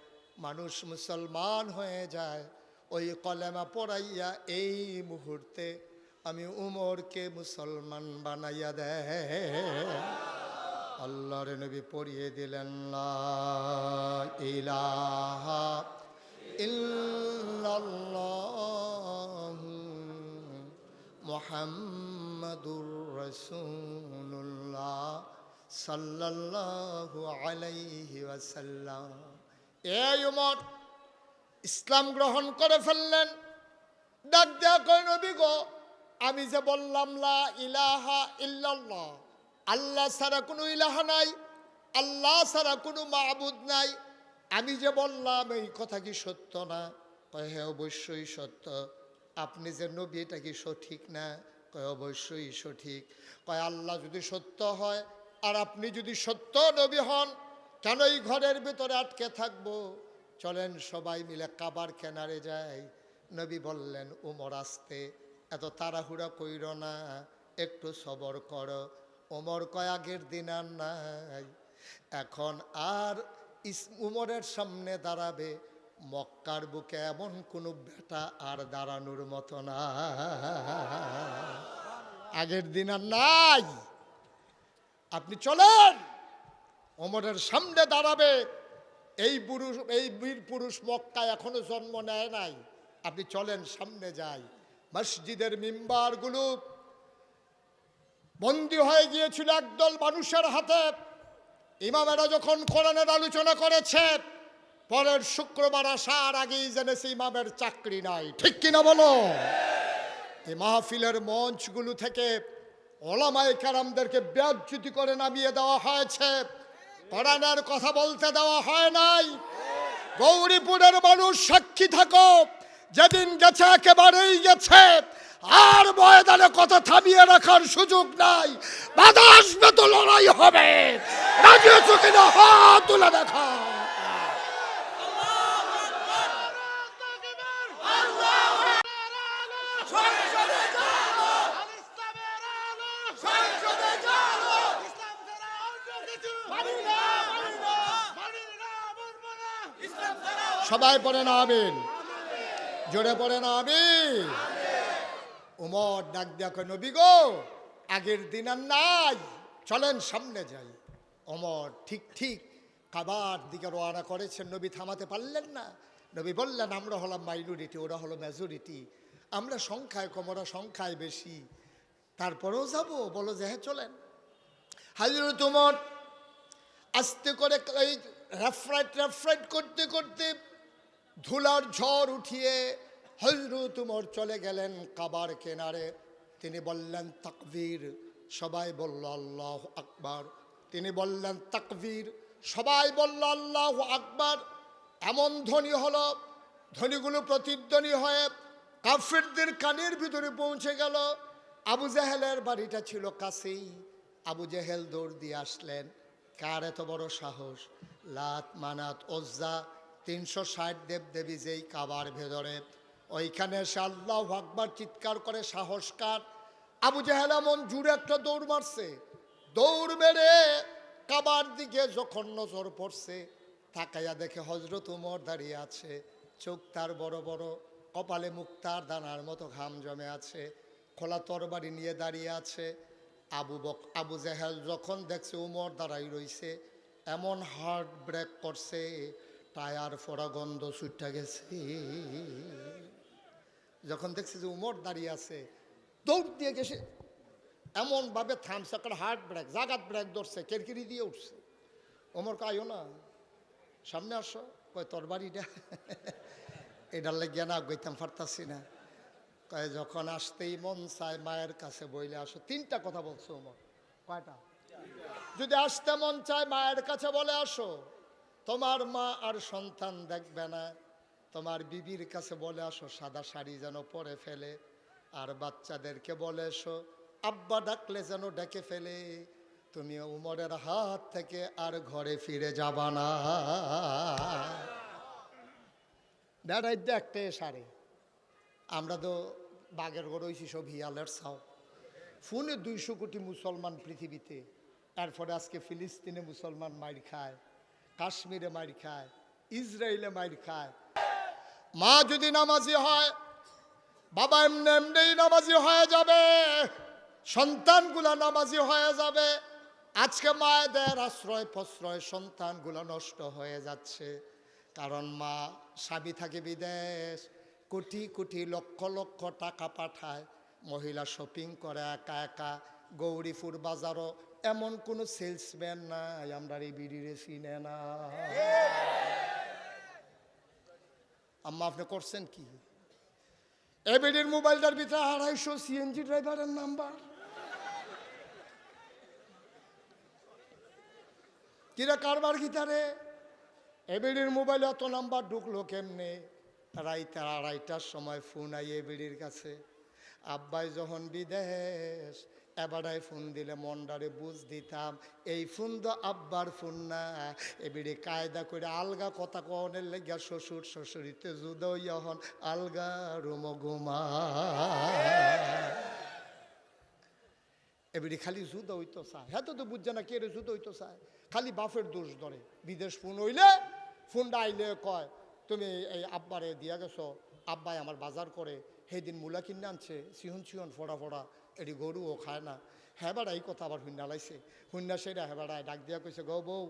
[SPEAKER 1] মানুষ মুসলমান হয়ে যায়, ওই কলেমা পড়াইয়া এই মুহূর্তে আমি উমরকে মুসলমান বানাইয়া দেয়। আল্লাহর নবী পড়িয়ে দিলেন, লা ইলাহা ইল্লাল্লাহু মুহাম্মাদুর রাসূলুল্লাহ সাল্লাল্লাহু আলাইহি ওয়াসাল্লাম। এই উমর ইসলাম গ্রহণ করে ফেললেন। ডাক দেয়া কয়, নবী গো, আমি যে বললাম লা ইলাহা ইল্লাল্লাহ, আল্লাহ ছাড়া কোনো ইলাহা নাই, আল্লাহ ছাড়া কোনো মাবুদ নাই, আমি যে বললাম এই কথা কি সত্য না? কয়, হ্যাঁ অবশ্যই সত্য। আপনি যে নবী এটা কি সঠিক না? কয়, অবশ্যই সঠিক। কয়, আল্লাহ যদি সত্য হয় আর আপনি যদি সত্য নবী হন, কেন এই ঘরের ভিতরে আটকে থাকবো? চলেন সবাই মিলে কাবার কিনারে যাই। নবী বললেন, উমর আস্তে, এত তাড়াহুড়া কইর না, একটু সবর করো। ওমর কয়, আগের দিন আর নাই, এখন আর উমরের সামনে দাঁড়াবে মক্কার বুকে এমন কোনো বেটা আর দাঁড়ানোর মতো না। আগের দিন আর নাই, আপনি চলেন, ওমরের সামনে দাঁড়াবে এই পুরুষ, এই বীর পুরুষ মক্কায় এখনো জন্ম নেয় নাই। আপনি চলেন, সামনে যাই। মসজিদের মিম্বারগুলো বন্দী হয়ে গিয়েছিল একদল মানুষের হাতে। ইমামেরা যখন কোরআনের আলোচনা করেছে, পরের শুক্রবার আসার আগেই জেনেছে ইমামের চাকরি নাই। ঠিক কিনা বলো? এই মাহফিলের মঞ্চগুলো থেকে ওলামায়ে কেরামদেরকে বেইজ্জতি করে নামিয়ে দেওয়া হয়েছে, কোরআনের কথা বলতে দেওয়া হয় নাই। গৌরীপুরের মানুষ সাক্ষী থাকো, যেদিন গেছে একেবারেই গেছে, আর ময়দানে কথা থামিয়ে রাখার সুযোগ নাই। বাধা আসবে তো লড়াই হবে। রাজি আছো কিনা হাত তুলে দেখা। সবাই পড়ে না আমিন, জোরে পড়ে না আমিন। উমর ডাক দেয়া কয়, নবী গো, আগের দিন আর নাই, চলেন সামনে যাই। ওমর ঠিক ঠিক কাবার দিকে রওনা করেছেন। নবী থামাতে পারলেন না। নবী বললেন, আমরা হলাম মাইনরিটি, ওরা হলো মেজরিটি, আমরা সংখ্যায় কম, ওরা সংখ্যায় বেশি, তারপরেও যাবো? বলো যে হ্যাঁ চলেন। হযরত ওমর আস্তে করে এই রেফরাইট করতে করতে ধুলার ঝড় উঠিয়ে হযরত ওমর চলে গেলেন কাবার কিনারে। তিনি বললেন তাকবীর, সবাই বলল আল্লাহু আকবার। তিনি বললেন তাকবীর, সবাই বলল আল্লাহু আকবার। এমন ধ্বনি হলো, ধ্বনিগুলো প্রতিধ্বনি হয়ে কাফেরদের কানের ভিতরে পৌঁছে গেল। আবু জেহেলের বাড়িটা ছিল কাছেই। আবু জেহেল দৌড় দিয়ে আসলেন। কার এত বড় সাহস? লাত, মানাত, ওজ্জা, 360 দেবদেবী যেই কাবার ভেতরে, ওইখানে এসে আল্লাহু আকবার চিৎকার করে সাহস কার? আবু জেহেল এমন জুড়ে একটা দৌড় মারছে। দৌড় মেরে কাবার দিকে যখন নজর পড়ছে, তাকাইয়া দেখে হযরত ওমর দাঁড়িয়ে আছে। চোখ তার বড় বড়, কপালে মুক্তার দানার মতো ঘাম জমে আছে, খোলা তরবারি নিয়ে দাঁড়িয়ে আছে। আবু জেহেল যখন দেখছে ওমর দাঁড়াই রইছে, এমন হার্ট ব্রেক করছে, টায়ার ফোড়া গন্ধ ছুটে গেছে। যখন দেখছে যে ওমর দাঁড়িয়ে আছে, দৌড় দিয়ে গেছে, এমনভাবে থামছে, একটা হার্ট ব্রেক, জাগাত ব্রেক ধরছে, কেরকিরি দিয়ে উঠছে। ওমর কাইও না, সামনে আসো। কয় তরবারিটা এটার লেগে না গইতাম পারতাছি না। কয় যখন আসতেই মন চায় মায়ের কাছে বইলে আসো। 3টা কথা বলছে ওমর। কয়টা? যদি আসতে মন চায় মায়ের কাছে বলে আসো, তোমার মা আর সন্তান দেখবে না। তোমার বিবির কাছে বলে আসো সাদা শাড়ি যেন পরে ফেলে, আর বাচ্চাদেরকে বলে এসো আব্বা ডাকলে যেন ডেকে ফেলে। তুমি উমরের হাত থেকে আর ঘরে ফিরে যাবা না। বেড়াই দেখতে সারে আমরা তো বাঘের গড় হয়েছি সব হিয়ালের ছাও। ফোনে 200 কোটি মুসলমান পৃথিবীতে, এরপরে আজকে ফিলিস্তিনে মুসলমান মাইর খায়, কাশ্মীরে মাইর খায়, ইসরায়েলে মাইর খায়। মা যদি নামাজি হয়, বাবা এমনি এমনিই নামাজি হয়ে যাবে, সন্তানগুলা নামাজি হয়ে যাবে। আজকে মায়েদের আশ্রয় প্রশ্রয় সন্তানগুলো নষ্ট হয়ে যাচ্ছে, কারণ মা স্বামী থাকে বিদেশ, কোটি কোটি লক্ষ লক্ষ টাকা পাঠায়, মহিলা শপিং করে একা একা। গৌরীপুর বাজারও এমন কোনো সেলসম্যান নাই আমরা এই বিড়িরে চিনে না। আম্মা আপনি করছেন কি? এবিডির মোবাইলটার ভিতরে 250 সিএনজি ড্রাইভারের নাম্বার। কিরা কারবার গিটারে এবিডির মোবাইলে অত নাম্বার ঢুকলো কেমনে? রাইতে 2:30টার সময় ফোন আই এবিডির কাছে, আব্বাই যখন বিদেশ এবারাই ফোন দিলে মন্ডারে বুঝ দিতাম এই ফোন তো আব্বার ফোন না। এবিডি কায়দা করে আলগা কথা কনের লেগা শ্বশুর শ্বশুরিতে জুদো যখন আলগা রুম ঘুমা। এবিডি খালি জুদো হইতো চায়, হ্যাঁ তো বুঝছে না কে রে জুদো হইতো চায়, খালি বাপের দোষ ধরে। বিদেশ ফোন হইলে ফোনটা আইলে কয় তুমি এই আব্বারে দিয়া গেছো, আব্বাই আমার বাজার করে, সেদিন মূলা কিনে আনছে, সিহন সিহন ফোড়া ফোড়া, এটি গরুও খায় না। হ্যাঁ বেড়া এই কথা আবার হুন্না লাইছে, হুন্না সেটা হ্যাঁ বেড়ায় ডাক দিয়া কইছে গো বউ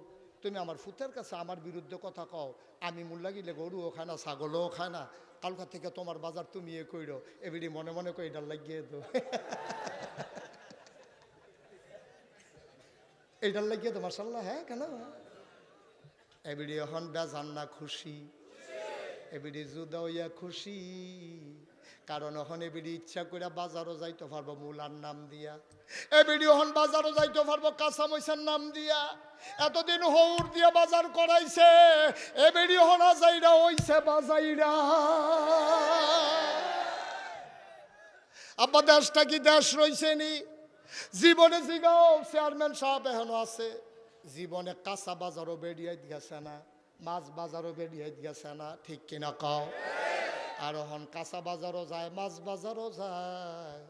[SPEAKER 1] তুমি আমার ফুতের কাছে আমার বিরুদ্ধে কথা কও, আমি মূল্যা গিলে গরুও খায় না ছাগলও খায় না, কালকা থেকে তোমার বাজার তুমি এ কইরো। এবিডি মনে মনে কই এটার লাগিয়ে দো, এইটার লাগিয়ে তো মার্শাল্লাহ। হ্যাঁ কেন এবিডি এখন বেজান না খুশি, এবিডি জুদা হইয়া খুশি, কারণ এখন এবিডি ইচ্ছা করে বাজারও যাইতে পারবো মূলার নাম দিয়া, এবিডি এখন বাজারও যাইতে পারবো কাঁচা মরিচের নাম দিয়া। এতদিন হৌর দিয়া বাজার করাইছে, এবিডি হন আজাইরা হইছে বাজাইরা। আব্বা দেশটা কি দেশ রইছে নি? জীবনে জিগাও চেয়ারম্যান সাহেব এখনো আছে, জীবনে কাঁচা বাজারও বেরিয়ে গেছে না, মাছ বাজারও বেরিয়ে গেছে না, ঠিক কিনা কও? আর এখন কাঁচা বাজারও যায়, মাছ বাজারও যায়,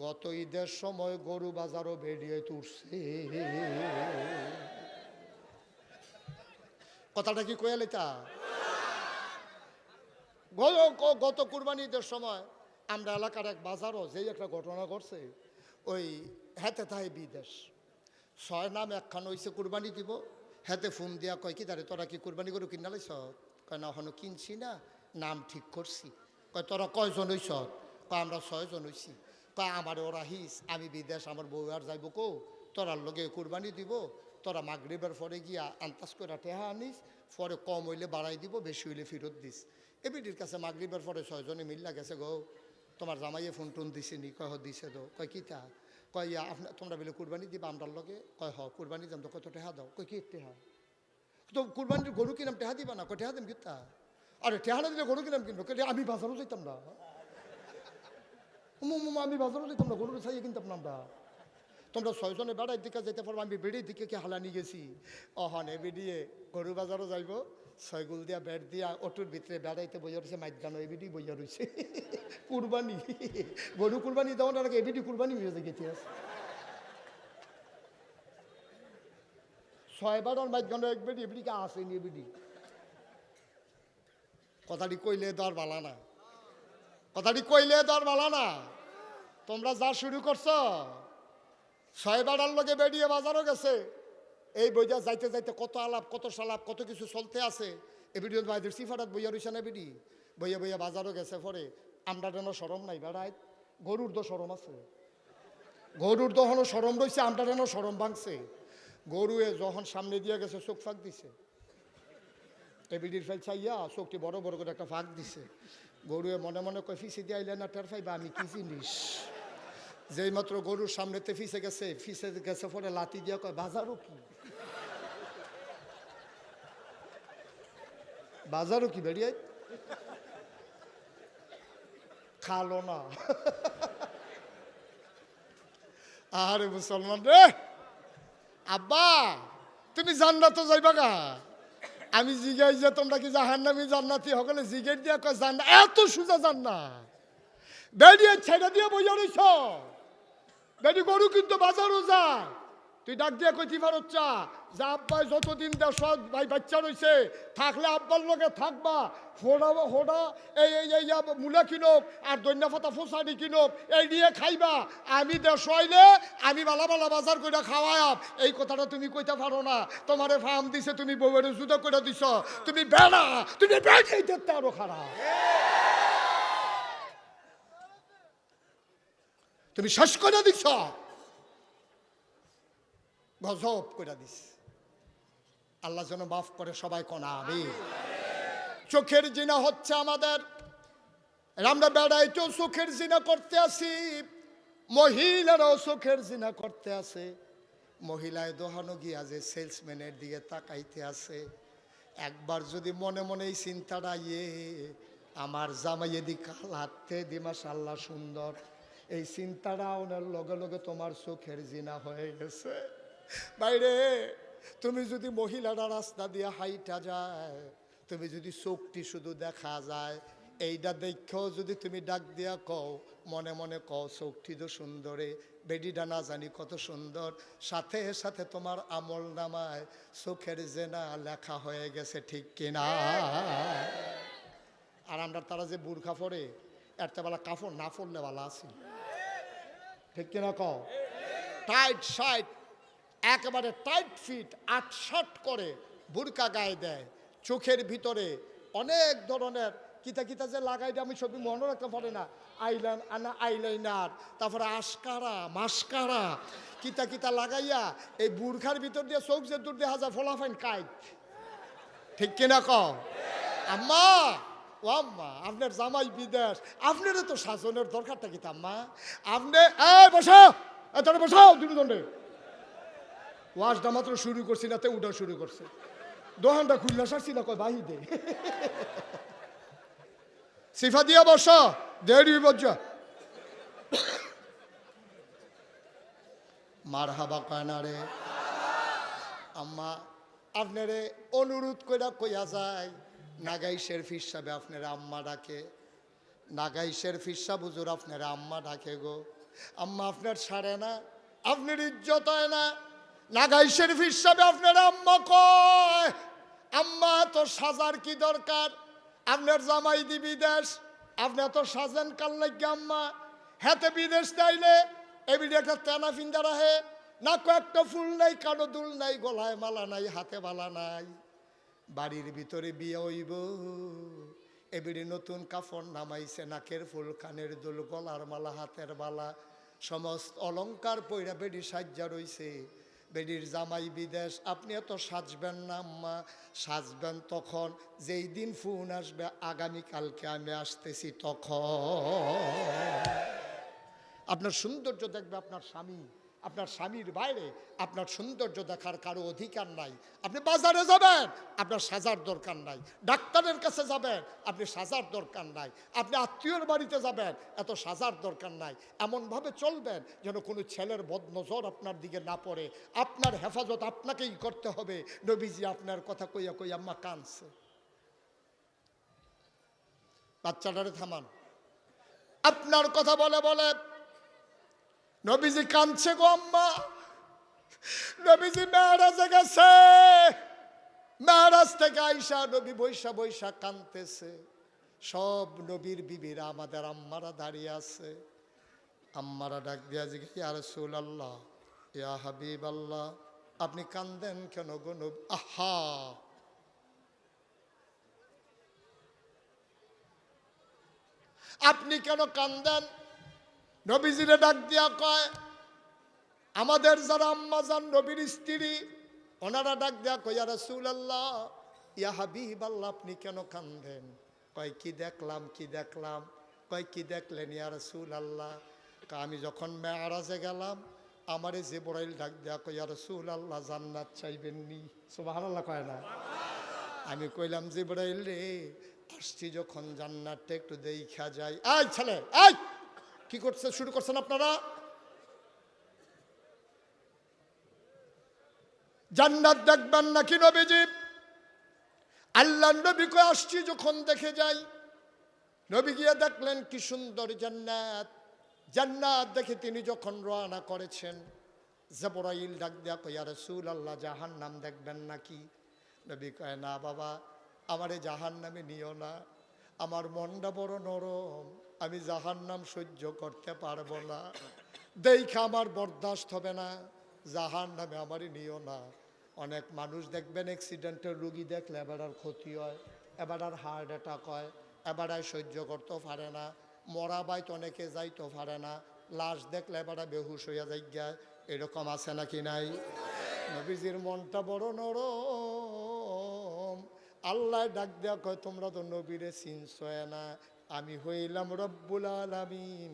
[SPEAKER 1] গত ঈদের সময় গরু বাজারও বেরিয়ে তুলছে। কথাটা কি কয়ে লেতা? গত কুরবানি ঈদের সময় আমরা এলাকার এক বাজারও যেই একটা ঘটনা ঘটছে, ওই হেতে তাই বিদেশ 6 নাম একখান হয়েছে কুরবানি দিব, হেতে ফোন দিয়া কয় কি তারে তোরা কি কুরবানি গরু কিনা লাইছ? কয় না এখনো কিনছি না, নাম ঠিক করছি। কয় তোরা কয়জন হইছ? কয় আমরা 6 জন হইছি। কয় আমার ওরা হিস, আমি বিদেশ, আমার বউ আর যাইব কো, তোরার লগে কুরবানি দিব, তোরা মাগরিবের পরে গিয়া আন্তাজ করে টেহা আনিস, পরে কম হইলে বাড়াই দিব, বেশি হইলে ফেরত দিস। এবিটির কাছে মাগরিবের পরে 6 জনে মিল্লা গেছে গো, তোমার জামাইয়ে ফোন টোন দিছে নি? কয় দিছে তো। কয় কি তা? কয় আপনার তোমরা বলে কুরবানি দিবা আমরার লগে? কয় কুরবানি দাম তো, কত টেহা দাও? কয় কি টেহা? তো কুরবানির গরু কিনাম টেহা দিবা না? কয় টেহা দিম কিতা? আরে টেহা না দিলে গরু কিনাম কিনবো? আমি বাজারও যাইতাম না, আমি বাজারও যাইতাম না, গরু চাইয়ে কিনতাম না আমরা। তোমরা 6 জনে বেড়ার দিকে যেতে পারবো, আমি বেড়ির দিকে কি হালানি গেছি, অহনে বেরিয়ে গরু বাজারও যাইব, 6 গুল দিয়া বেড় দিয়া অটোর ভিতরে বেড়াইতে বইয়া রয়েছে, মাইদানো এবিডি বইয়া রয়েছে। কুরবানি গরু কুরবানি দেওয়ার আগে এবিডি কুরবানি হয়ে যায় গেছে। 6 বারণ মাইদানো এক বেডি এবিডিকে আসেনি এবিডি। কথাটি কইলে দর বালা না, কথাটি কইলে দর বালা না। তোমরা যা শুরু করছো, 6 বাড়ার লগে বেরিয়ে বাজারও গেছে, এই বইটা যাইতে যাইতে কত আলাপ কত সালাপ কত কিছু চলতে আছে। এবিডি বাইদের সিফারাত বইয়া রয়েছে না, এবিডি বইয়া বইয়া বাজারও গেছে। পরে আমরা যেন সরম নাই বেড়ায়, গরুর তো সরম আছে, গরুর দহনও সরম রয়েছে, আমরা যেন সরম ভাঙছে। গরুয়ে যখন সামনে দিয়ে গেছে চোখ ফাঁক দিছে, এবিডির ফেল চাইয়া চোখটি বড় বড় করে একটা ফাঁক দিছে। গরুয়ে মনে মনে কয় ফিসি দিয়ে আইলে না টের পাইবা আমি কি জিনিস। যেই মাত্র গরুর সামনেতে ফিসে গেছে পরে লাতি দিয়া কয় বাজারও কি, বাজারও কি বেরিয়ে খালো না। আরে মুসলমান রে, আব্বা তুমি জান্নাতে যাইবা গা? আমি জিগাই যে তোমরা কি জাহান্নামী জান্নাতি সকলে জিগের দিয়া কয় জান্নাত, এত সোজা জান্নাত। বেরিয়ে ছেড়ে দিয়ে বইয়া রইছ, বেরি গরু কিন্তু বাজারও যায়। তুই ডাক দিয়ে কইতে পারো চা যে আব্বাই যতদিন দেশ ভাই বাচ্চা রয়েছে থাকলে আব্বার লগে থাকবা, হোড়া এই মূলা কিনোক আর দৈন্য পাতা ফোসানি কিনোক এই দিয়ে খাইবা, আমি দেশ হইলে আমি বালা বালা বাজার করে খাওয়াব। এই কথাটা তুমি কইতে পারো না। তোমারে ফার্ম দিছে, তুমি বউয়ের জুদা করে দিছ, তুমি বেড়া, তুমি বেড়াই দেখতে আরো খারাপ, তুমি শেষ করে দিছ, গজব করে দিস। আল্লাহ যেন মাফ করে সবাই কোনা আমি। চোখের জিনা হচ্ছে আমাদের, আমরা বেড়াইতেও চোখের জিনা করতে আসি, মহিলারাও চোখের জিনা করতে আসে। মহিলায় দোহানো গিয়া যে সেলসম্যানের দিকে তাকাইতে আছে, একবার যদি মনে মনে এই চিন্তাটা আমার জামাই এদিকে হাতে দি মাশাআল্লাহ সুন্দর, এই চিন্তাটা ওনার লগে লগে তোমার চোখের জিনা হয়ে গেছে। বাইরে তুমি যদি মহিলারা রাস্তা দিয়ে হাইটা যায়, তুমি যদি চোখটি শুধু দেখা যায়, এইটা দেখেও যদি তুমি ডাক দিয়া কও, মনে মনে কও চোখটি তো সুন্দরে, বেডিটা না জানি কত সুন্দর, সাথে সাথে তোমার আমল নামায় চোখের জেনা লেখা হয়ে গেছে, ঠিক কিনা? আর আমরা তারা যে বুরখা পরে একটা বেলা কাপড় না পরলে বেলা আছি, ঠিক কিনা কও? টাইট শার্ট একেবারে টাইট ফিট ৮-৬ করে বুরকা গায়ে দেয়, চোখের ভিতরে অনেক ধরনের কিতা কিতা যে লাগাইটা আমি সবই মনে রাখতে পারি না, আইলাইনার, তারপরে আশকারা মাস্কারা কিতা কিতা লাগাইয়া এই বুরখার ভিতর দিয়ে চোখ যে দূর দেখা যায় ফলাফাইন কাইট, ঠিক কিনা কও? আম্মা ও আম্মা, আপনার জামাই বিদেশ, আপনারও তো শাসনের দরকারটা কিতা আম্মা? আপনি বসো, তোরা বসাও দুর্দণ্ডে। ওয়াজটা মাত্র শুরু করছি না, তে উঠা শুরু করছে, দোহানটা খুলনা সারছি না, কয় বাহি দে সিফা দিয়া বস, দেরি বজ্জা মার হাবা কয়না রে। আম্মা আপনারে অনুরোধ কইরা কইয়া যায়, নাগাই শেরফি সাহেব আপনারা আম্মা ডাকে, নাগাই শেরফি সাহেব হুজুর আপনারা আম্মা ডাকে গো। আম্মা আপনার ছাড়ে না, আপনার ইজ্জত হয় না, নাগাই শেরফি সাহেব আপনারা আম্মা কয়। আম্মা তো সাজার কি দরকার, আপনার জামাই দি বিদেশ, আপনি এত সাজেন কাল লাগে আম্মা, হেতে বিদেশ তাইলে এবিডি একটা তেনা ফিন্দা রাহে না, কয়েকটা ফুল নাই, কানো দুল নাই, গলায় মালা নাই, হাতে মালা নাই, বাড়ির ভিতরে বিয়ে হইব, এবিডি নতুন কাফড় নামাইছে, নাকের ফুল, কানের দুল, গলার মালা, হাতের মালা, সমস্ত অলংকার পইরা বেডি সাজ্জা রইছে, বেডির জামাই বিদেশ। আপনি এত সাজবেন না আম্মা, সাজবেন তখন যেই দিন ফোন আসবে আগামীকালকে আমি আসতেছি, তখন আপনার সৌন্দর্য দেখবে আপনার স্বামী, আপনার স্বামীর বাইরে আপনার সৌন্দর্য দেখার কারো অধিকার নাই। আপনি বাজারে যাবেন, আপনার সাজার দরকার নাই, ডাক্তারের কাছে যাবেন, আপনি সাজার দরকার নাই, আপনি আত্মীয়র বাড়িতে যাবেন, এত সাজার দরকার নাই। এমনভাবে চলবেন যেন কোনো ছেলের বদনজর আপনার দিকে না পড়ে, আপনার হেফাজত আপনাকেই করতে হবে। নবীজি আপনার কথা কইয়া কইয়া আম্মা কাঁদছে, বাচ্চাটারে থামান, আপনার কথা বলে বলে নবীজি কাঁদছে গো আম্মা। নবীজি মেরাজে গেছে, মেরাজ থেকে আইসা নবী বৈশা বৈশা কাঁদতেছে, সব নবীর বিবিরা আমাদের আম্মারা দাঁড়িয়ে আছে। আম্মারা ডাক দিয়া জিজ্ঞেস, ইয়া রাসূলুল্লাহ, ইয়া হাবিবাল্লাহ, আপনি কাঁদেন কেন গো নবী? আহা, আপনি কেন কাঁদেন? নবীজিরে ডাক দিয়া কয়, আমাদের যারা আম্মা যান নবীর স্ত্রী, ওনারা ডাক দেয়া কয়, ইয়া রাসূলুল্লাহ, ইয়া হাবিবাল্লাহ, আপনি কেন কাঁদেন? কয় কি দেখলাম, কি দেখলাম? কয় কি দেখলেন ইয়া রাসূলুল্লাহ? আমি যখন মেয়ারাজে গেলাম, আমারে জিবরাইল ডাক দেয়া কই, ইয়া রাসূলুল্লাহ জান্নাত চাইবেননি? সুবহানাল্লাহ কয় না? আমি কইলাম, জিবরাইল রে, আসছি যখন জান্নাতটা একটু দেখা যায়। এই ছেলে, এই কি করছে, শুরু করছেন আপনারা? জান্নাত দেখবেন নাকি নবীজি? আল্লাহ নবী কই, আসছি যখন দেখে যাই। নবী গিয়ে দেখলেন কি সুন্দর জান্নাত। জান্নাত দেখে তিনি যখন রওনা করেছেন, জিবরাইল ডাক দেয়া কই, ইয়া রাসূলুল্লাহ জাহান্নাম দেখবেন নাকি? নবী কয়, না বাবা, আমারে জাহান্নামে নিও না, আমার মনটা বড় নরম, আমি জাহান্নাম সহ্য করতে পারবো না, দেখা আমার বরদাস্ত হবে না, জাহান্নামে আমারে নিও না। অনেক মানুষ দেখবেন অ্যাক্সিডেন্টের রুগী দেখলে এবার আর ক্ষতি হয়, এবার আর হার্ট অ্যাটাক হয়, এবার আর সহ্য করতে পারে না, মরা বাইত অনেকে যাইতে পারে না, লাশ দেখলে এবার বেহুশ হইয়া যাইয়া, এরকম আছে নাকি নাই? নবীজির মনটা বড় নরম। আল্লাহ ডাক দেয়া কয়, তোমরা তো নবীরে চিনছয় না, আমি হইলাম রব্বুল আলামিন,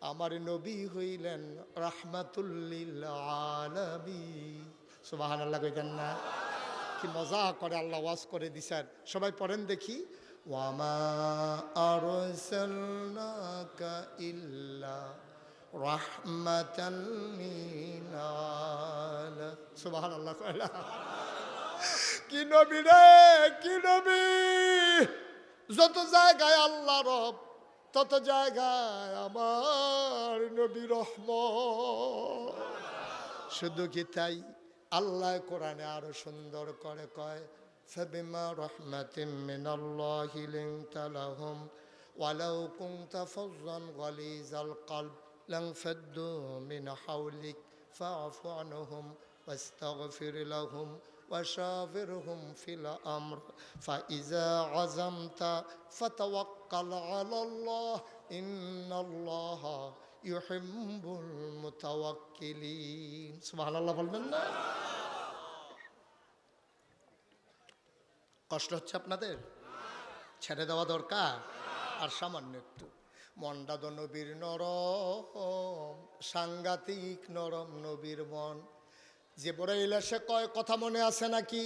[SPEAKER 1] আমার নবী হইলেন রাহমাতুল লিল আলামিন। সুবহানাল্লাহ কইতেন না? কি মজা করে আল্লাহ ওয়াজ করে দিছেন। সবাই পড়েন দেখি, ওয়ামা আরসালনাকা ইল্লা রাহমাতাল লিল আলামিন। সুবহানাল্লাহ কইলা। কি নবী রে, কি নবী! যত জায়গায় আল্লাহ রব, তত জায়গায় আমার নবী রহমত। শুধু কি তাই, আল্লাহ কোরআনে আরো সুন্দর করে কয়, ফাবিমা রাহমাতিম মিনাল্লাহি লিনতা লাহুম ওয়ালাউ কুনতা ফাজ্জান গালিজাল কলব লানফাদ্দু মিন হাওলিক ফাআফু আনহুম ওয়াস্তাগফির লাহুম وشاورهم في الأمر فإذا عزمت فتوكل على الله إن الله يحب المتوكلين سبحان الله বলবেন না? কষ্ট হচ্ছে আপনাদের? ছেড়ে দেওয়া দরকার আর সামান্য একটু। মনটা তো নবীর নরম, সাংঘাতিক নরম নবীর মন। জিবরাইল এসে কয়, কথা মনে আছে নাকি?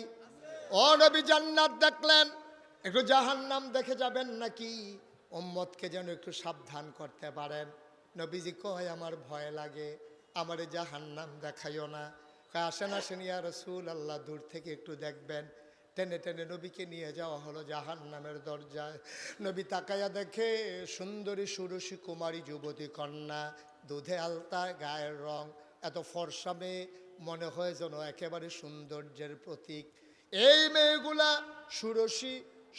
[SPEAKER 1] ও নবী, জান্নাত দেখলেন, একটু জাহান্নাম দেখে যাবেন নাকি? উম্মতকে যেন একটু সাবধান করতে পারেন। নবীজি কয়, আমার ভয় লাগে, আমারে জাহান্নাম দেখাইও না। কয়, আসেন আসেন ইয়া রাসূলুল্লাহ, দূর থেকে একটু দেখবেন। টেনে টেনে নবীকে নিয়ে যাওয়া হলো জাহান্নামের দরজায়। নবী তাকায়া দেখে সুন্দরী সুরসী কুমারী যুবতী কন্যা, দুধে আলতা গায়ের রং, এত ফর্সা মেয়ে, মনে হয় যেন একেবারে সৌন্দর্যের প্রতীক। এই মেয়েগুলা সুরসী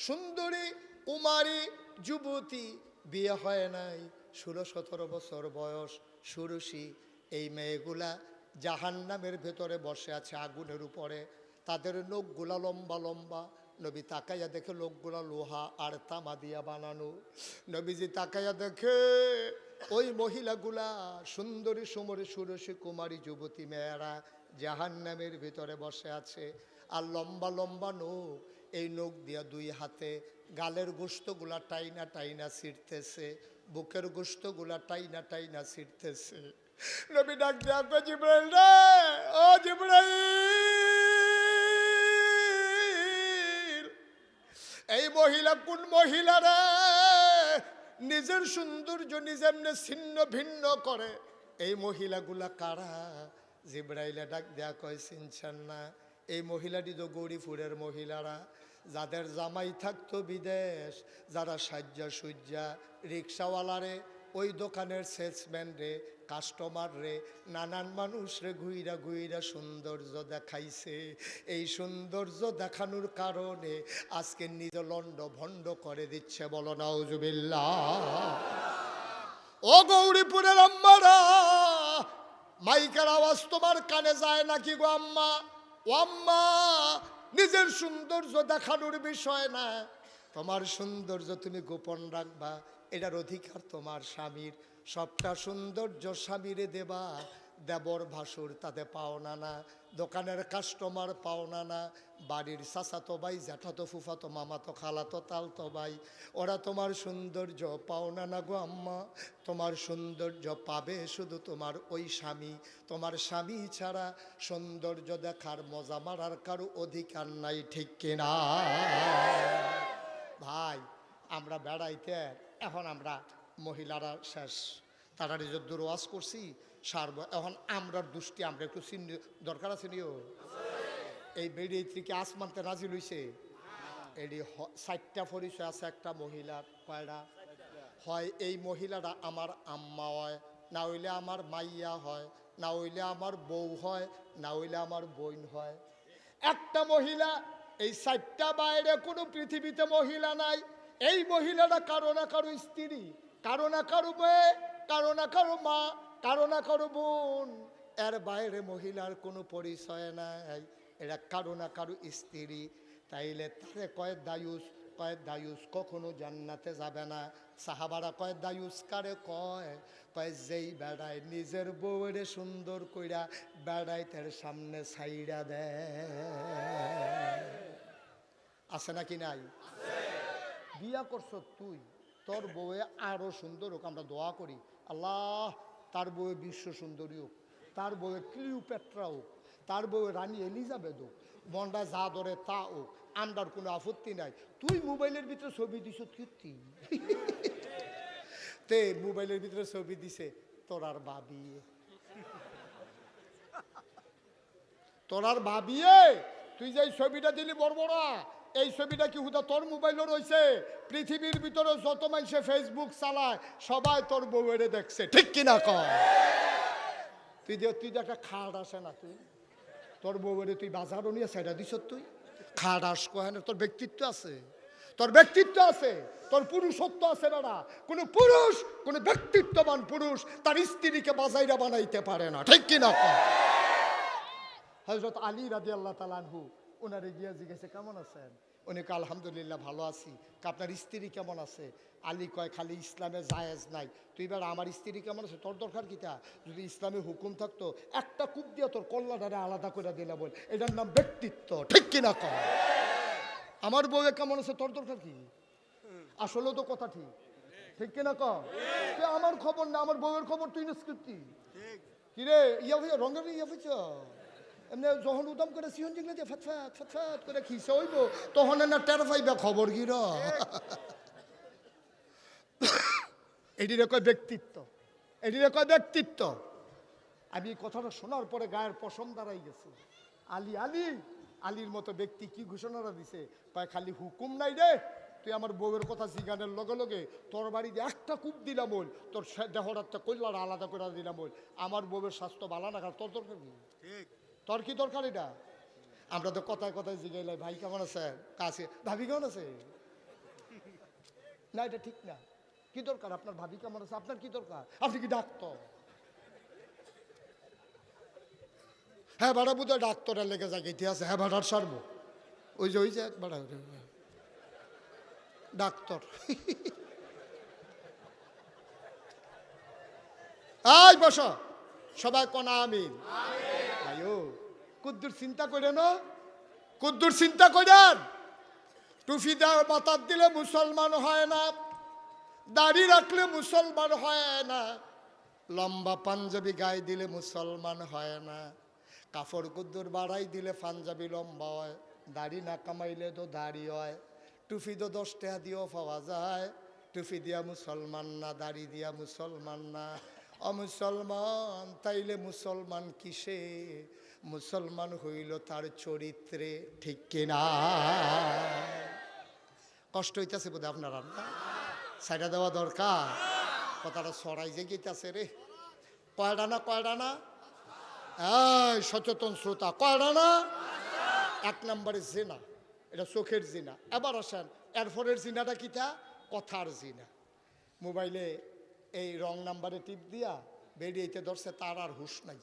[SPEAKER 1] সুন্দরী কুমারী যুবতী, বিয়ে হয় নাই, 16-17 বছর বয়স, সুরসী। এই মেয়েগুলা জাহান্নামের ভেতরে বসে আছে আগুনের উপরে, তাদের নখগুলা লম্বা লম্বা। নবী তাকাইয়া দেখে লোকগুলা লোহা আর তামা দিয়া বানানো। নবীজি তাকাইয়া দেখে ওই মহিলাগুলা সুন্দরী সুমরী সুরসী কুমারী যুবতী মেয়েরা জাহান্নামের ভিতরে বসে আছে। আর লম্বা লম্বা নখ, এই নখ দিয়া দুই হাতে গালের গোশতগুলা টাইনা টাইনা ছিঁড়তেছে, বুকের গোশতগুলা টাইনা টাইনা ছিঁড়তেছে। নবী ডাক দেয়া কয়, জিবরাইল রে, ও জিবরাইল, এই মহিলা কোন মহিলা রে? নিজের সৌন্দর্য নিজে এমনি ছিন্ন ভিন্ন করে, এই মহিলাগুলা কারা? জিবরাইলে ডাক দেয়া কয়, চিনছেন না? এই মহিলাটি তো গৌরীপুরের মহিলারা, যাদের জামাই থাকতো বিদেশ, যারা সাজ্জা সুজ্জা রিক্সাওয়ালারে, ওই দোকানের সেলসম্যান রে, কাস্টমার রে, নানান মানুষ রে ঘুইরা ঘুইরা সৌন্দর্য দেখাইছে। এই সৌন্দর্য দেখানোর কারণে আজকে নিজ লন্ড ভণ্ড করে দিচ্ছে। বলো নাউজুবিল্লাহ। ও গৌরীপুরের আম্মারা, মাইকের আওয়াজ তোমার কানে যায় নাকি গো আম্মা? ও আম্মা, নিজের সৌন্দর্য দেখানোর বিষয় না, তোমার সৌন্দর্য তুমি গোপন রাখবা, এটার অধিকার তোমার স্বামীর। সবটা সৌন্দর্য স্বামীরে দেবা, দেবর ভাসুর তাতে পাওনা না, দোকানের কাস্টমার পাওনা না, বাড়ির চাচাতো ভাই, জ্যাঠাতো ফুফাতো মামাতো খালাতো তালতো ভাই, ওরা তোমার সৌন্দর্য পাওনা না গো আম্মা। তোমার সৌন্দর্য পাবে শুধু তোমার ওই স্বামী। তোমার স্বামী ছাড়া সৌন্দর্য দেখার মজা মারার কারো অধিকার নাই, ঠিক কিনা ভাই? আমরা বেড়াইতে এখন আমরা মহিলারা শেষ, তারা যদ্দূর ওয়াজ করছি সারব। এখন আমরার দুষ্টি আমরা একটু চিনি দরকার আছে নিও। এই বেড়ি থেকে আসমানতে নাজিল হইছে, এটি 4টা পরিচয় আছে একটা মহিলার। কয়টা হয়? এই মহিলাটা আমার আম্মা হয়, না হইলে আমার মাইয়া হয়, না হইলে আমার বউ হয়, না হইলে আমার বোন হয়। একটা মহিলা, এই 4টা বাইরে কোনো পৃথিবীতে মহিলা নাই। এই মহিলাটা কারো না কারো স্ত্রী, কারো না কারো মেয়ে, কারো না কারো মা, কারো না কারো বোন। এর বাইরে মহিলার কোনো পরিচয় নাই, এরা কারো না কারো স্ত্রী। তাইলে তারে কয় দায়ুস, কয় দায়ুস কখনো জান্নাতে যাবে না। সাহাবারা কয় দায়ুস কারে কয়? কয় যেই বেড়ায় নিজের বউরে সুন্দর কইরা বেড়ায় তার সামনে ছাইড়া দেয়। আছে নাকি নাই? বিয়া করছ তুই, তোর বউয়ে আরো সুন্দর হোক, আমরা দোয়া করি আল্লাহ তার বউয়ে বিশ্ব সুন্দরী হোক, তার বউয়ে ক্লিওপেট্রা হোক, তার বউয়ে রানী এলিজাবেথ হোক, মনটা যা ধরে তা হোক, আমরার কোনো আপত্তি নাই। তুই মোবাইলের ভিতরে ছবি দিছ কীর্তি, তে মোবাইলের ভিতরে ছবি দিছে তোর আর ভাবি, তোর আর ভাবিয়ে তুই যে ছবিটা দিলি বড়বড়া, এই ছবিটা কি হুদা তোর মোবাইলও রয়েছে? পৃথিবীর ভিতরে যত মানুষে ফেসবুক চালায় সবাই তোর বউয়েরে দেখছে, ঠিক কিনা কর? তুই যে একটা খাট আসে না, তুই তোর বউয়েরে তুই বাজারও নিয়ে সেটা দিছ, তুই খাট আস কয় না? তোর ব্যক্তিত্ব আছে, তোর ব্যক্তিত্ব আছে, তোর পুরুষত্ব আছে না? কোনো পুরুষ, কোনো ব্যক্তিত্ববান পুরুষ তার স্ত্রীকে বাজাইরা বানাইতে পারে না, ঠিক কিনা কর? হযরত আলী রাদিয়াল্লাহু তাআলা আনহু ওনারে গিয়া জিজ্ঞেসে কেমন আছেন? উনি কয় আলহামদুলিল্লাহ ভালো আছি। আপনার স্ত্রী কেমন আছে? আলী কয় খালি ইসলামে জায়েজ নাই, তুই এবার আমার স্ত্রী কেমন আছে তোর দরকার কিটা? যদি ইসলামে হুকুম থাকতো একটা কূপ দিয়ে তোর কল্লাটারে আলাদা করে দিলে বল, এটার নাম ব্যক্তিত্ব, ঠিক কিনা কর? আমার বউয়ে কেমন আছে তোর দরকার কি? আসলে তো কথা ঠিক, ঠিক কিনা কর? আমার খবর না, আমার বউয়ের খবর তুই নিষ্কৃতি কিরে ইয়া রঙের ইয়া বুঝছ? এমনি যখন উদম করে সিহন জিগলে দিয়ে ফাটফাট ফাটফাট করে খিসে হইব, তখন না টের পাইবা খবর কি র। এটির কয় ব্যক্তিত্ব, এটির কয় ব্যক্তিত্ব। আমি এই কথাটা শোনার পরে গায়ের পশম দাঁড়াই গেছে। আলী আলী আলীর মতো ব্যক্তি কি ঘোষণাটা দিছে? কয় খালি হুকুম নাই রে, তুই আমার বউয়ের কথা জিগানের লগে লগে তোর বাড়িতে একটা কূপ দিলাম বল, তোর দেহটাতে কল্যাণ আলাদা করে দিলাম বল, আমার বউয়ের স্বাস্থ্য ভালো না, তোর দরকার কি? তোর কি দরকার এটা? আমরা তো কথায় কথায় জিগাইলাই ভাই কেমন আছে, কাছে ভাবি কেমন আছে, না এটা ঠিক না। কি দরকার আপনার ভাবি কেমন আছে? আপনার কি দরকার? আপনি কি ডাক্তার? হ্যাঁ বাড়া বুধ ডাক্তারের লেগে যায় ইতিহাসে, হ্যাঁ বাড়ার সারব ওই যে বাড়া ডাক্তার। আজ বস সবাই কোনা আমিন। আয়ো কুদ্দুর চিন্তা করে না, কুদ্দুর চিন্তা করেন। টুপি দেওয়ার মাথার দিলে মুসলমান হয় না, দাড়ি রাখলে মুসলমান হয় না, লম্বা পাঞ্জাবি গায়ে দিলে মুসলমান হয় না, কাপড় কুদ্দুর বাড়াই দিলে পাঞ্জাবি লম্বা হয়, দাড়ি না কামাইলে তো দাড়ি হয়, টুপি তো 10 টাকা দিয়েও পাওয়া যায়, টুপি দিয়া মুসলমান না, দাড়ি দিয়া মুসলমান না। অমুসলমান তাইলে মুসলমান কিসে? মুসলমান হইল তার চরিত্রে, ঠিক কিনা? কষ্ট হইতেছে বোধ আপনারা না? সাইডা দেওয়া দরকার, কথাটা সরাই যে গেছে রে। কয়টা না কয়টা না? এই সচেতন শ্রোতা, কয়টা না? 1 নম্বরে জিনা, এটা চোখের জিনা। এবার আসেন এরপরের জিনাটা কিটা? কথার জিনা। মোবাইলে এই রং নাম্বারে টিপ দিয়া বেরিয়েতে ধরছে, তার আর হুশ নাই।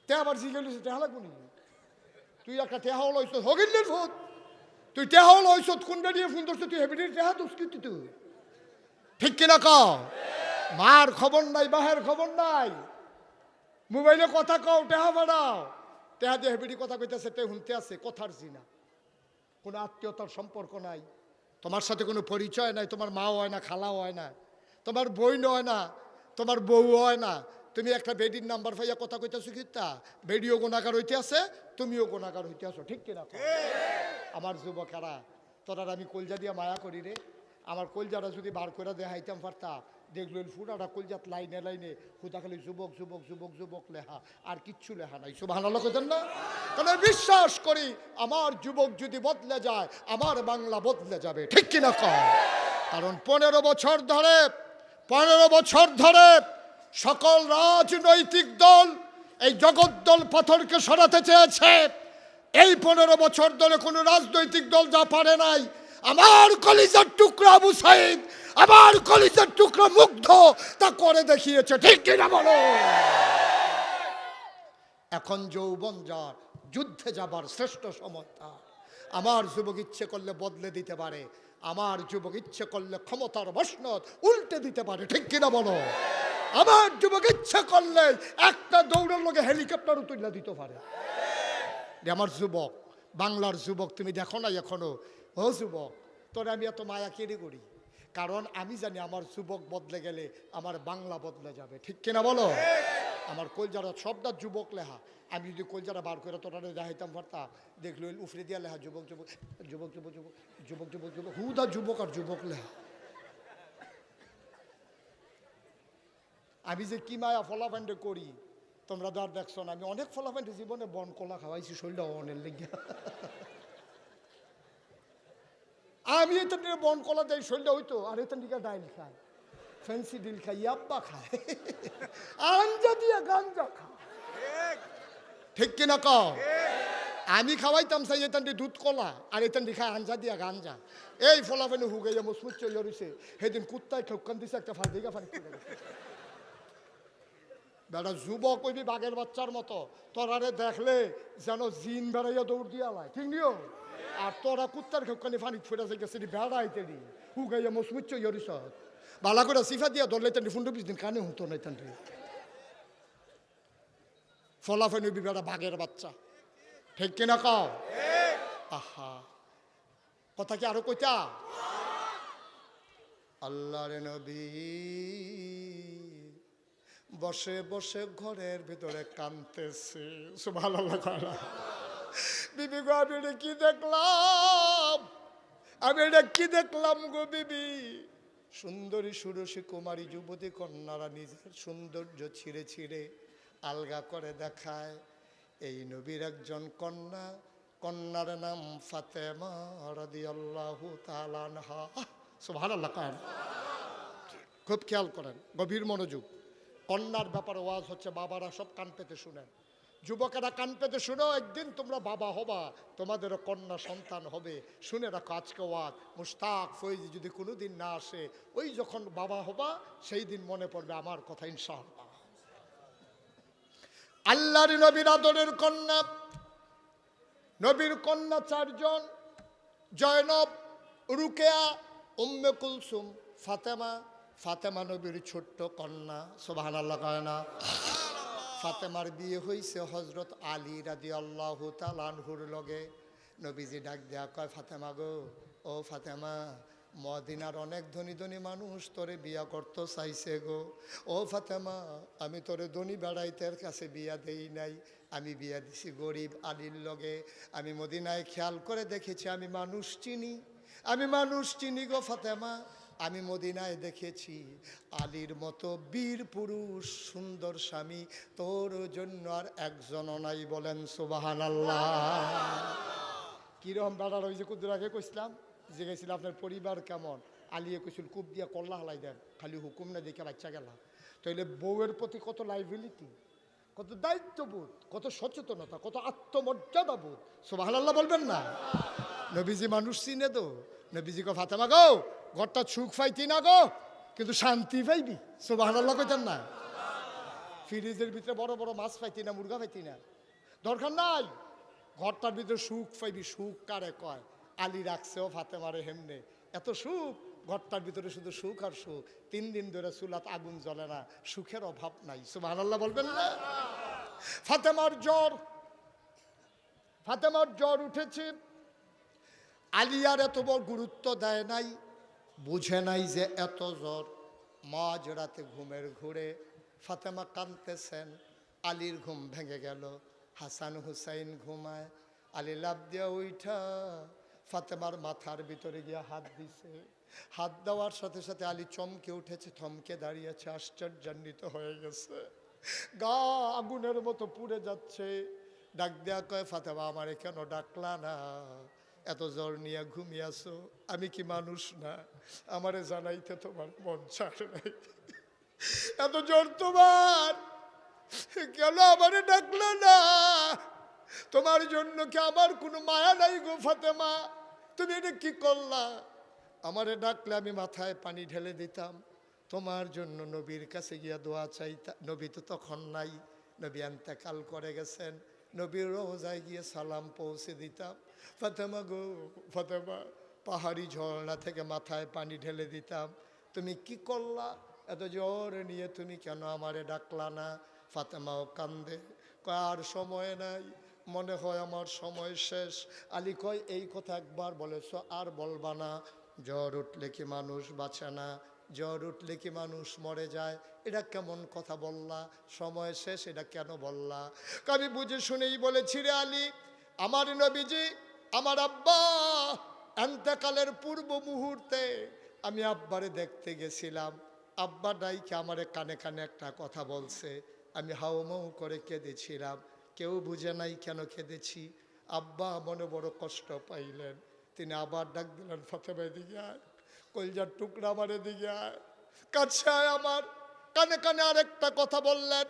[SPEAKER 1] তে আবার জিজ্ঞেস টেহা লাগবো নি? তুই একটা টেহাও লইছ হগিলের ফোন, তুই টেহাও লইছ কোন বেরিয়ে ফোন ধরছে, তুই হেবিটির টেহা দুষ্কৃতি তুই, ঠিক কিনা ক? মার খবর নাই, বাহের খবর নাই, মোবাইলে কথা কও, টেহা বাড়াও, টেহা দিয়ে হেবিডি কথা কইতেছে, তে শুনতে আছে, কথার জিনা, কোনো আত্মীয়তার সম্পর্ক নাই, তোমার সাথে কোনো পরিচয় নাই, তোমার মাও হয় না, খালাও হয় না, তোমার বইন হয় না, তোমার বউ হয় না, তুমি একটা বেডির নাম্বার পাইয়া কথা কইতেছো, কিতা বেডিও গুণাগার হইতে আছে, তুমিও গুণাগার হইতে আছো, ঠিক কিনা? আমার যুবকেরা, তোরা আমি কলজা দিয়া মায়া করি রে, আমার কলজাটা যদি বার করে দেখাইতাম পারতা, দেখলো ফুটাটা কলজাত লাইনে লাইনে হুদা খালি যুবক যুবক যুবক যুবক লেখা, আর কিচ্ছু লেখা নাই। সুবহানাল্লাহ কইতেন না? তাহলে বিশ্বাস করি আমার যুবক যদি বদলে যায়, আমার বাংলা বদলে যাবে, ঠিক কিনা কও? কারণ 15 বছর ধরে সকল রাজনৈতিক দল এই জগদ্দল পাথরকে সরাতে চেয়েছে। এই 15 বছর ধরে কোনো রাজনৈতিক দল যা পারে নাই, আমার কলিজার টুকরা আবু সাইদ, আমার কলিজার টুকরা মুগ্ধ তা করে দেখিয়েছে, ঠিক কিনা বলো? এখন যৌবন যার, যুদ্ধে যাবার শ্রেষ্ঠ সময় তার। আমার যুবক ইচ্ছে করলে বদলে দিতে পারে, আমার যুবক ইচ্ছে করলে ক্ষমতার বসনত উল্টে দিতে পারে, ঠিক কিনা বলো? আমার যুবক ইচ্ছে করলে একটা দৌড়ের লোকে হেলিকপ্টারও তুলে দিতে পারে। আমার যুবক, বাংলার যুবক, তুমি দেখো না এখনো? ও যুবক, তোরে আমি এত মায়া কেড়ে করি, কারণ আমি জানি আমার যুবক বদলে গেলে আমার বাংলা বদলে যাবে, ঠিক কিনা বলো? আমার কলজারা সবটা যুবক লেখা, আমি যদি কলজারা বার করে তোরা দেখাইতাম পারতাম, দেখলো উফরে দিয়া লেখা যুবক যুবক যুবক যুবক যুবক যুবক যুবক যুবক, হুদা যুবক আর যুবক লেখা। আমি যে কি মায়া ফলাফান্ডে করি তোমরা তো আর দেখছো না। আমি অনেক ফলাফান্ডে জীবনে বন কলা খাওয়াইছি, শরীরটা অনেক লেগে। আমি এত বন কলা দেয় শরীরটা হইতো, আর এত দিকে ডাইল খায়, ফ্যান্সি ডিল খায়, ইয়াব্বা খায়, আঞ্জা দিয়া গাঞ্জা খায়, ঠিক কিনা কও? আমি খাওয়াইতাম চাই এতান দুধ কলা, আর এতান খায় আঞ্জা দিয়া গাঞ্জা। এই ফলাফানি হুগাইয়া মুসমুচ চলে রয়েছে, সেদিন কুত্তায় খেকান দিছে একটা ফাল দিকে ফানি করে বেটা যুবক কইবি বাঘের বাচ্চার মতো, তোরারে দেখলে যেন জিন বেড়াইয়া দৌড় দিয়া লাই, ঠিক নিও? আর তোরা কুত্তার খেকানি ফানি ফুটা গেছে বেড়াইতে দি হুগাইয়া মুসমুচ ইয়রিস বালা করে সিফা দিয়া ধরলে তেন ফুন্ডু বিশ দিন কানে হতো না তেন ফলাফানি বেড়া বাঘের বাচ্চা, ঠিক কিনা কও? আহা, কথা কি আরো কইতা? আল্লাহর নবী বসে বসে ঘরের ভিতরে কাঁদতেছে, সুবহানাল্লাহ। বিবি গো, আমি এটা কি দেখলাম, আমি এটা কি দেখলাম গো বিবি? সুন্দরী সুরসী কুমারী যুবতী কন্যারা নিজের সৌন্দর্য ছিঁড়ে ছিঁড়ে আলগা করে দেখায়। এই নবীর একজন কন্যা, কন্যার নাম ফাতেমা রাদিয়াল্লাহু তাআলা আনহা। সুবহানাল্লাহ। খুব খেয়াল করেন, গভীর মনোযোগ। কন্যার ব্যাপারে ওয়াজ হচ্ছে, বাবারা সব কান পেতে শুনেন, যুবকেরা কান পেতে শুনো, একদিন তোমরা বাবা হবা, তোমাদেরও কন্যা সন্তান হবে। শুনে রাখো আজকে ওয়াজ, মুশতাক ফৈজি যদি কোনোদিন না আসে, ওই যখন বাবা হবা সেই দিন মনে পড়বে আমার কথা ইনশাআল্লাহ। আল্লাহর নবীর আদরের কন্যা, নবীর কন্যা 4 জন, জয়নব, রুকেয়া, উম্মে কুলসুম, ফাতেমা। ফাতেমা নবীর ছোট্ট কন্যা, সুবহানাল্লাহ কয় না? ফাতেমার বিয়ে হয়েছে হজরত আলী রাদিয়াল্লাহু তাআলা আনহুর লগে। নবীজি ডাক দেয়া কয়, ফাতেমা গো, ও ফাতেমা, মদিনার অনেক ধনী ধনী মানুষ তোরে বিয়া করতে চাইছে গো। ও ফাতেমা, আমি তোরে ধনী বেড়াইতের কাছে বিয়া দেই নাই, আমি বিয়া দিছি গরিব আলীর লগে। আমি মদিনায় খেয়াল করে দেখেছি, আমি মানুষ চিনি, আমি মানুষ চিনি গো ফাতেমা। আমি মদিনায় দেখেছি আলীর মতো বীর পুরুষ সুন্দর স্বামী তোর জন্য আর একজনও নাই, বলেন সুবহানাল্লাহ। কিরকম বেড়ার ওই যে কুদ্দুর আগে কইছিলাম, যে গেছিল আপনার পরিবার কেমন, আলিয়ে কইছিল কূপ দিয়া কল্লা হালাই দেন, খালি হুকুম না দেখে বাচ্চা গেলা। তাইলে বউয়ের প্রতি কত লাইবিলিটি, কত দায়িত্ববোধ, কত সচেতনতা, কত আত্মমর্যাদা বোধ, সুবহানাল্লাহ বলবেন না? নবীজি মানুষ চিনে তো। নবীজি কো, ফাতেমা গো, ঘরটা সুখ পাইতি না গো, কিন্তু শান্তি পাইবি, সুবহানাল্লাহ কইতেন না? ফ্রিজের ভিতরে বড় বড় মাছ পাইতি না, মুরগা পাইতি না, দরকার নাই, ঘরটার ভিতরে সুখ পাইবি। সুখ কারে কয়? আলী রাখছেও ফাতেমারে হেমনে, এত সুখ ঘরটার ভিতরে শুধু সুখ আর সুখ। 3 দিন ধরে চুলাত আগুন জ্বলে না, সুখের অভাব নাই। সুবহানাল্লাহ বলবেন না? ফাতেমার জ্বর উঠেছে। আলী আর এত বড় গুরুত্ব দেয় নাই, বুঝে নাই যে এত জ্বর। মাঝ রাতে ঘুমের ঘুরে ফাতেমা কাঁদতেছেন। আলীর ঘুম ভেঙে গেল। হাসান হুসাইন ঘুমায়। আলী লাফ দিয়া উঠা ফাতেমার মাথার ভিতরে গিয়ে হাত দিছে। হাত দেওয়ার সাথে সাথে আলী চমকে উঠেছে, থমকে দাঁড়িয়েছে, আশ্চর্যান্বিত হয়ে গেছে। গা আগুনের মতো পুড়ে যাচ্ছে। ডাক দেয়া কয়, ফাতেমা আমারে কেন ডাকলা না? এত জ্বর নিয়ে ঘুমিয়েছো, আমি কি মানুষ না? আমারে জানাইতে তোমার মন চায় নাই? এত জ্বর তোমার, কেন আমারে ডাকলা না? তোমার জন্য কি আমার কোনো মায়া নাই গো ফাতেমা? তুমি এটা কি করলা? আমারে ডাকলে আমি মাথায় পানি ঢেলে দিতাম, তোমার জন্য নবীর কাছে গিয়া দোয়া চাইতাম। নবী তো তখন নাই, নবী ইন্তেকাল করে গেছেন। নবীর রোজায় গিয়ে সালাম পৌঁছে দিতাম। ফাতেমা গো ফাতেমা, পাহাড়ি ঝর্ণা থেকে মাথায় পানি ঢেলে দিতাম। তুমি কি করলা? এত জ্বর নিয়ে তুমি কেন আমারে ডাকলা না? ফাতেমাও কান্দে, কয় আর সময় নাই, মনে হয় আমার সময় শেষ। আলী কয়, এই কথা একবার বলেছ, আর বলবা না। জ্বর উঠলে কি মানুষ বাঁচে না? জ্বর উঠলে কি মানুষ মরে যায়? এটা কেমন কথা বললা? সময় শেষ এটা কেন বললা? আমি বুঝে শুনেই বলেছি রে আলী, আমার নবীজি, আমার আব্বা এন্তেকালের পূর্ব মুহূর্তে আমি আব্বারে দেখতে গেছিলাম। আব্বা ডাইকে আমারে কানে কানে একটা কথা বলছে, আমি হাউমাউ করে কেঁদেছিলাম। কেউ বুঝে নাই কেন কেঁদেছি। আব্বা মনে বড় কষ্ট পাইলেন। তিনি আবার ডাক দিলেন, ফাতেমা দিকে আয়, কলজার টুকরা আমারে দিকে আয়, কাছে আয় আমার। কানে কানে আরেকটা কথা বললেন।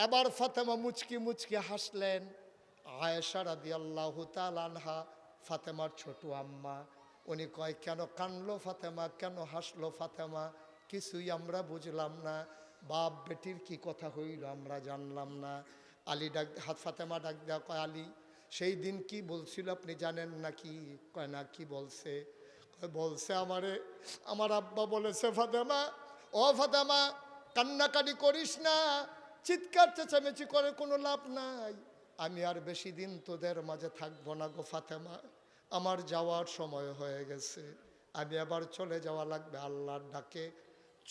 [SPEAKER 1] এবার ফাতেমা মুচকি মুচকি হাসলেন। আয়েশা রাদিয়াল্লাহু তাআলা আনহা, ফাতেমার ছোট আম্মা, উনি কয়, কেন কানলো ফাতেমা, কেন হাসলো ফাতেমা? কিছুই আমরা বুঝলাম না। বাপ বেটির কি কথা হইল আমরা জানলাম না। আলী ডাক, ফাতেমা ডাক দেওয়া, কয় আলী, সেই দিন কি বলছিল আপনি জানেন নাকি? কয় না, কি বলছে? কয় বলছে আমারে, আমার আব্বা বলেছে ফাতেমা, ও ফাতেমা কান্নাকাটি করিস না, চিৎকার চেঁচামেচি করে কোনো লাভ নাই। আমি আর বেশি দিন তোদের মাঝে থাকবো না গো ফাতেমা, আমার যাওয়ার সময় হয়ে গেছে, আমি আবার চলে যাওয়া লাগবে আল্লাহর ডাকে।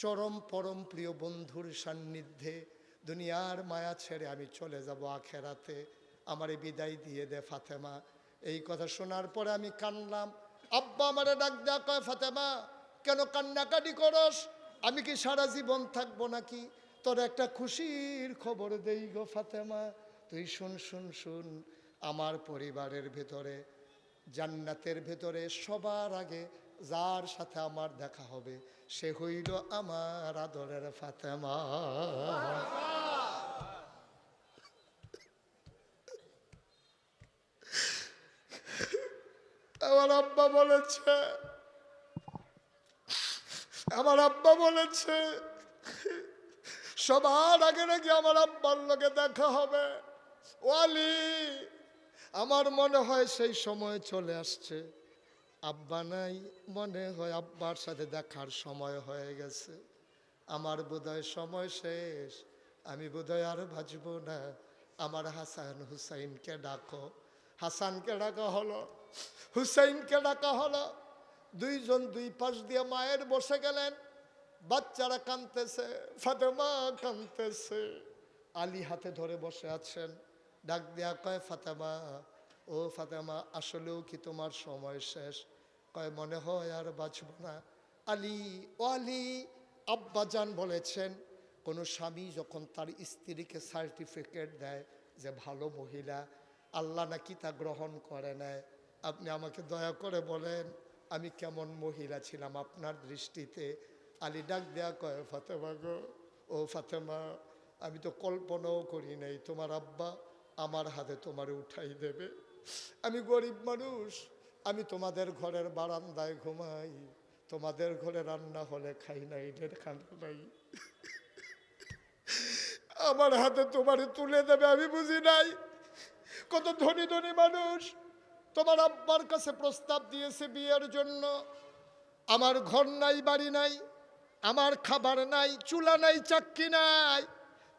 [SPEAKER 1] চরম পরম প্রিয় বন্ধুর সান্নিধ্যে দুনিয়ার মায়া ছেড়ে আমি চলে যাব আখেরাতে, আমারে বিদায় দিয়ে দে ফাতেমা। এই কথা শোনার পরে আমি কানলাম। আব্বা আমারে ডাক দেয়া কয়, ফাতেমা কেন কান্নাকাটি করস? আমি কি সারা জীবন থাকবো নাকি? তোর একটা খুশির খবর দেই গো ফাতেমা, তুই শুন শুন শুন। আমার পরিবারের ভেতরে, জান্নাতের ভেতরে সবার আগে যার সাথে আমার দেখা হবে সে হইল আমার আদরের ফাতেমা। আমার আব্বা বলেছে, আমার আব্বা বলেছে সবার আগে নাকি আমার আব্বার লোকে দেখা হবে। ওয়ালি, আমার মনে হয় সেই সময় চলে আসছে। আব্বা নাই, মনে হয় আব্বার সাথে দেখার সময় হয়ে গেছে। আমার বোধহয় সময় শেষ, আমি বোধহয় আর বাঁচব না। আমার হাসান হুসাইনকে ডাকো। হাসানকে ডাকা হলো, হুসাইনকে ডাকা হলো। দুইজন দুই পাশ দিয়ে মায়ের বসে গেলেন। বাচ্চারা কাঁদতেছে, ফাতেমা কাঁদতেছে। আলী হাতে ধরে বসে আছেন। ডাক দেয়া কয়, ফাতেমা ও ফাতেমা, আসলেও কি তোমার সময় শেষ? কয় মনে হয় আর বাঁচব না। আলী, ও আলী, আব্বাজান বলেছেন কোনো স্বামী যখন তার স্ত্রীকে সার্টিফিকেট দেয় যে ভালো মহিলা, আল্লাহ নাকি তা গ্রহণ করে নেয়। আপনি আমাকে দয়া করে বলেন আমি কেমন মহিলা ছিলাম আপনার দৃষ্টিতে? আলী ডাক দেয়া কয়, ফাতেমা গো, ও ফাতেমা, আমি তো কল্পনাও করি নাই তোমার আব্বা আমার হাতে তোমারে উঠাই দেবে। আমি গরিব মানুষ, আমি তোমাদের ঘরের বারান্দায় ঘুমাই, তোমাদের ঘরে রান্না হলে খাই নাই, ডের খানা নাই, আমার হাতে তোমারে তুলে দেবে আমি বুঝি নাই। কত ধনী ধনী মানুষ তোমার আব্বার কাছে প্রস্তাব দিয়েছে বিয়ের জন্য, আমার ঘর নাই, বাড়ি নাই, আমার খাবার নাই, চুলা নাই, চাক্কি নাই,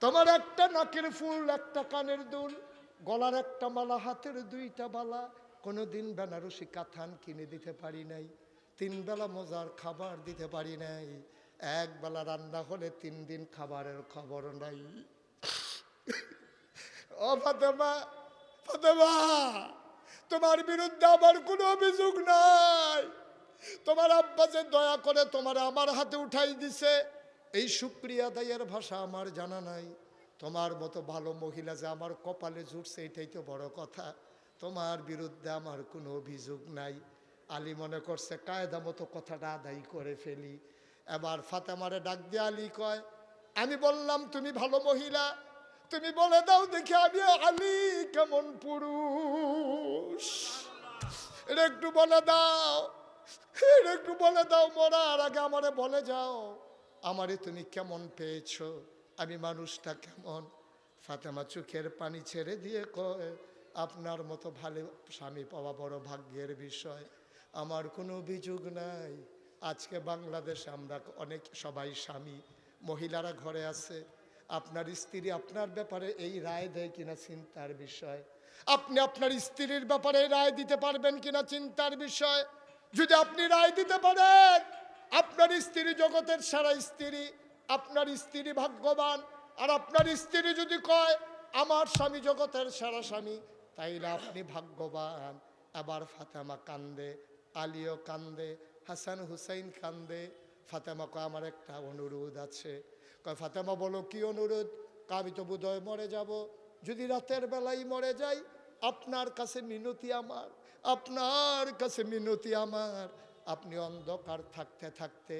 [SPEAKER 1] তোমার একটা নাকের ফুল, একটা কানের দুল, গলার একটা মালা, হাতের দুইটা বালা, কোনোদিন বেনারসি কাথান কিনে দিতে পারি নাই, 3 বেলা মজার খাবার দিতে পারি নাই, 1 বেলা রান্না হলে 3 দিন খাবারের খবর নাই। ও ফাতেমা, ফাতেমা, তোমার বিরুদ্ধে আমার কোনো অভিযোগ নাই। তোমার আব্বা যে দয়া করে তোমার আমার হাতে উঠাই দিছে, এই শুকরিয়া আদায়ের ভাষা আমার জানা নাই। তোমার মতো ভালো মহিলা যে আমার কপালে জুটছে, এটাই তো বড় কথা। তোমার বিরুদ্ধে আমার কোনো অভিযোগ নাই। আলী মনে করছে কায়দা মতো কথাটা আদায় করে ফেলি। এবার ফাতেমারে ডাক দিয়ে আলী কয়, আমি বললাম তুমি ভালো মহিলা, তুমি বলে দাও দেখি আমি আলী কেমন পুরুষ, এটা একটু বলে দাও, এটা একটু বলে দাও, মরার আগে আমারে বলে যাও আমারে তুমি কেমন পেয়েছো, আমি মানুষটা কেমন। ফাতেমা চোখের পানি ছেড়ে দিয়ে কয়, আপনার মতো ভালো স্বামী পাওয়া বড় ভাগ্যের বিষয়, আমার কোনো অভিযোগ নাই। আজকে বাংলাদেশে আমরা অনেক সবাই স্বামী, মহিলারা ঘরে আছে, আপনার স্ত্রী আপনার ব্যাপারে এই রায় দেয় কিনা চিন্তার বিষয়। আপনি আপনার স্ত্রীর ব্যাপারে রায় দিতে পারবেন কিনা চিন্তার বিষয়। যদি আপনি রায় দিতে পারেন, আপনার স্ত্রী জগতের সেরা স্ত্রী, আপনার স্ত্রী ভাগ্যবান, আর আপনার স্ত্রী যদি কয় আমার স্বামী জগতের সেরা স্বামী, তাইলে আপনি ভাগ্যবান। আবার ফাতেমা কান্দে, আলীও কান্দে, হাসান হুসাইন কান্দে। ফাতেমা কয় আমার একটা অনুরোধ আছে। কয় ফাতেমা বলো কি অনুরোধ? আমি তো বোধহয় মরে যাব, যদি রাতের বেলায় মরে যাই, আপনার কাছে মিনতি আমার, আপনার কাছে মিনতি আমার, আপনি অন্ধকার থাকতে থাকতে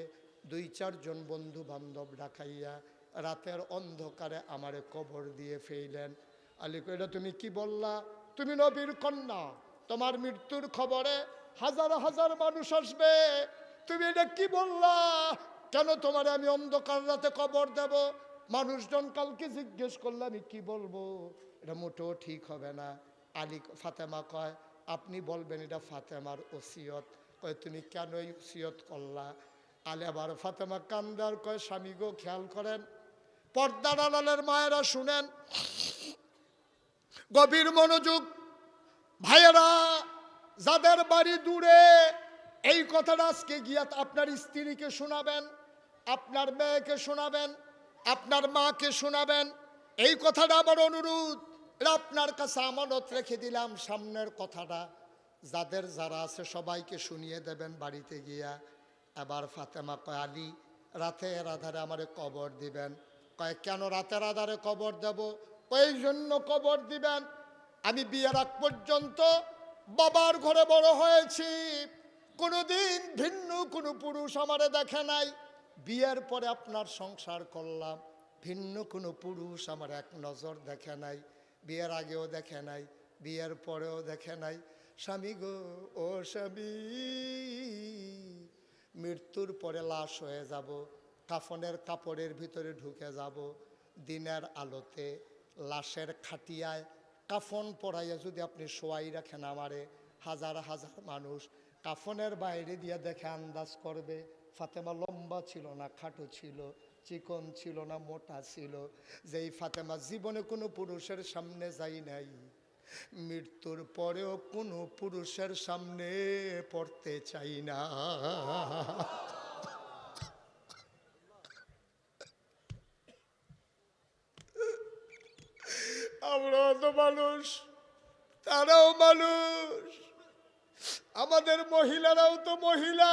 [SPEAKER 1] 2-4 জন বন্ধু বান্ধব ডাকাইয়া রাতের অন্ধকারে আমারে কবর দিয়ে ফেললেন। আলী কয় এটা তুমি কি বললা? তুমি নবীর কন্যা, তোমার মৃত্যুর খবরে হাজার হাজার মানুষ আসবে, তুমি এটা কি বললা? কেন তোমারে আমি অন্ধকার রাতে কবর দেব? মানুষজন কালকে জিজ্ঞেস করলে আমি কি বলবো? এটা মোটেও ঠিক হবে না। আলী ফাতেমা কয় আপনি বলবেন, এটা ফাতেমার ওসিয়ত। কয় তুমি কেন এই ওসিয়ত করলা? আলী আবার ফাতেমা কান্দার কয় স্বামী গো, খেয়াল করেন, পর্দার আড়ালের মায়েরা শুনেন, গভীর মনোযোগ, ভাইয়েরা যাদের বাড়ি দূরে, এই কথাটা আজকে গিয়া আপনার স্ত্রীকে শোনাবেন, আপনার মেয়েকে শোনাবেন, আপনার মাকে শোনাবেন। এই কথাটা আমার অনুরোধ, এটা আপনার কাছে আমানত রেখে দিলাম। সামনের কথাটা যাদের যারা আছে সবাইকে শুনিয়ে দেবেন বাড়িতে গিয়া। এবার ফাতেমা কয় আলী রাতের আধারে আমারে কবর দিবেন। কয় কেন রাতের আধারে কবর দেব? ওই জন্য কবর দিবেন, আমি বিয়ের আগ পর্যন্ত বাবার ঘরে বড় হয়েছি, কোনোদিন ভিন্ন কোনো পুরুষ আমারে দেখে নাই। বিয়ের পরে আপনার সংসার করলাম, ভিন্ন কোনো পুরুষ আমার এক নজর দেখে নাই। বিয়ের আগেও দেখে নাই, বিয়ের পরেও দেখে নাই। স্বামী গো, ও স্বামী, মৃত্যুর পরে লাশ হয়ে যাব, কাফনের কাপড়ের ভিতরে ঢুকে যাব, দিনের আলোতে লাশের খাটিয়ায় কাফন পরাইয়া যদি আপনি শোয়াই রাখেন আমারে, হাজার হাজার মানুষ কাফনের বাইরে দিয়ে দেখে আন্দাজ করবে ফাতেমা লম্বা ছিল না খাটো ছিল, চিকন ছিল না মোটা ছিল। যেই ফাতেমা জীবনে কোনো পুরুষের সামনে যাই নাই, মৃত্যুর পরেও কোনো পুরুষের সামনে পড়তে চাই না। আমরাও তো মানুষ, তারাও মানুষ, আমাদের মহিলারাও তো মহিলা,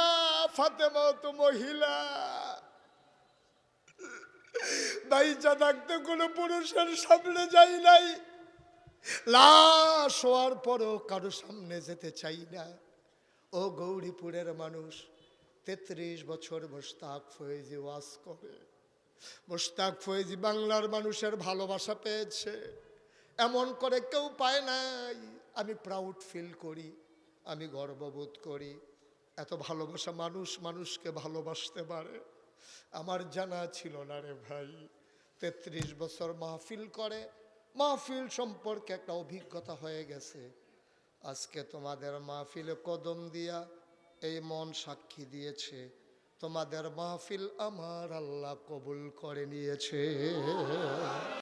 [SPEAKER 1] ফাতেমাও তো মহিলা। বাইচা থাকতে কোনো পুরুষের সামনে যাই নাই, লাশ হওয়ার পরও কারো সামনে যেতে চাই না। ও গৌরীপুরের মানুষ, 33 বছর মোশতাক ফয়েজি ওয়াজ করে, মোশতাক ফয়েজি বাংলার মানুষের ভালোবাসা পেয়েছে, এমন করে কেউ পায় নাই। আমি প্রাউড ফিল করি, আমি গর্ববোধ করি, এত ভালোবাসা মানুষ মানুষকে ভালোবাসতে পারে আমার জানা ছিল না রে ভাই। 33 বছর মাহফিল করে, মাহফিল সম্পর্কে একটা অভিজ্ঞতা হয়ে গেছে। আজকে তোমাদের মাহফিলে কদম দিয়া এই মন সাক্ষী দিয়েছে, তোমাদের মাহফিল আমার আল্লাহ কবুল করে নিয়েছে।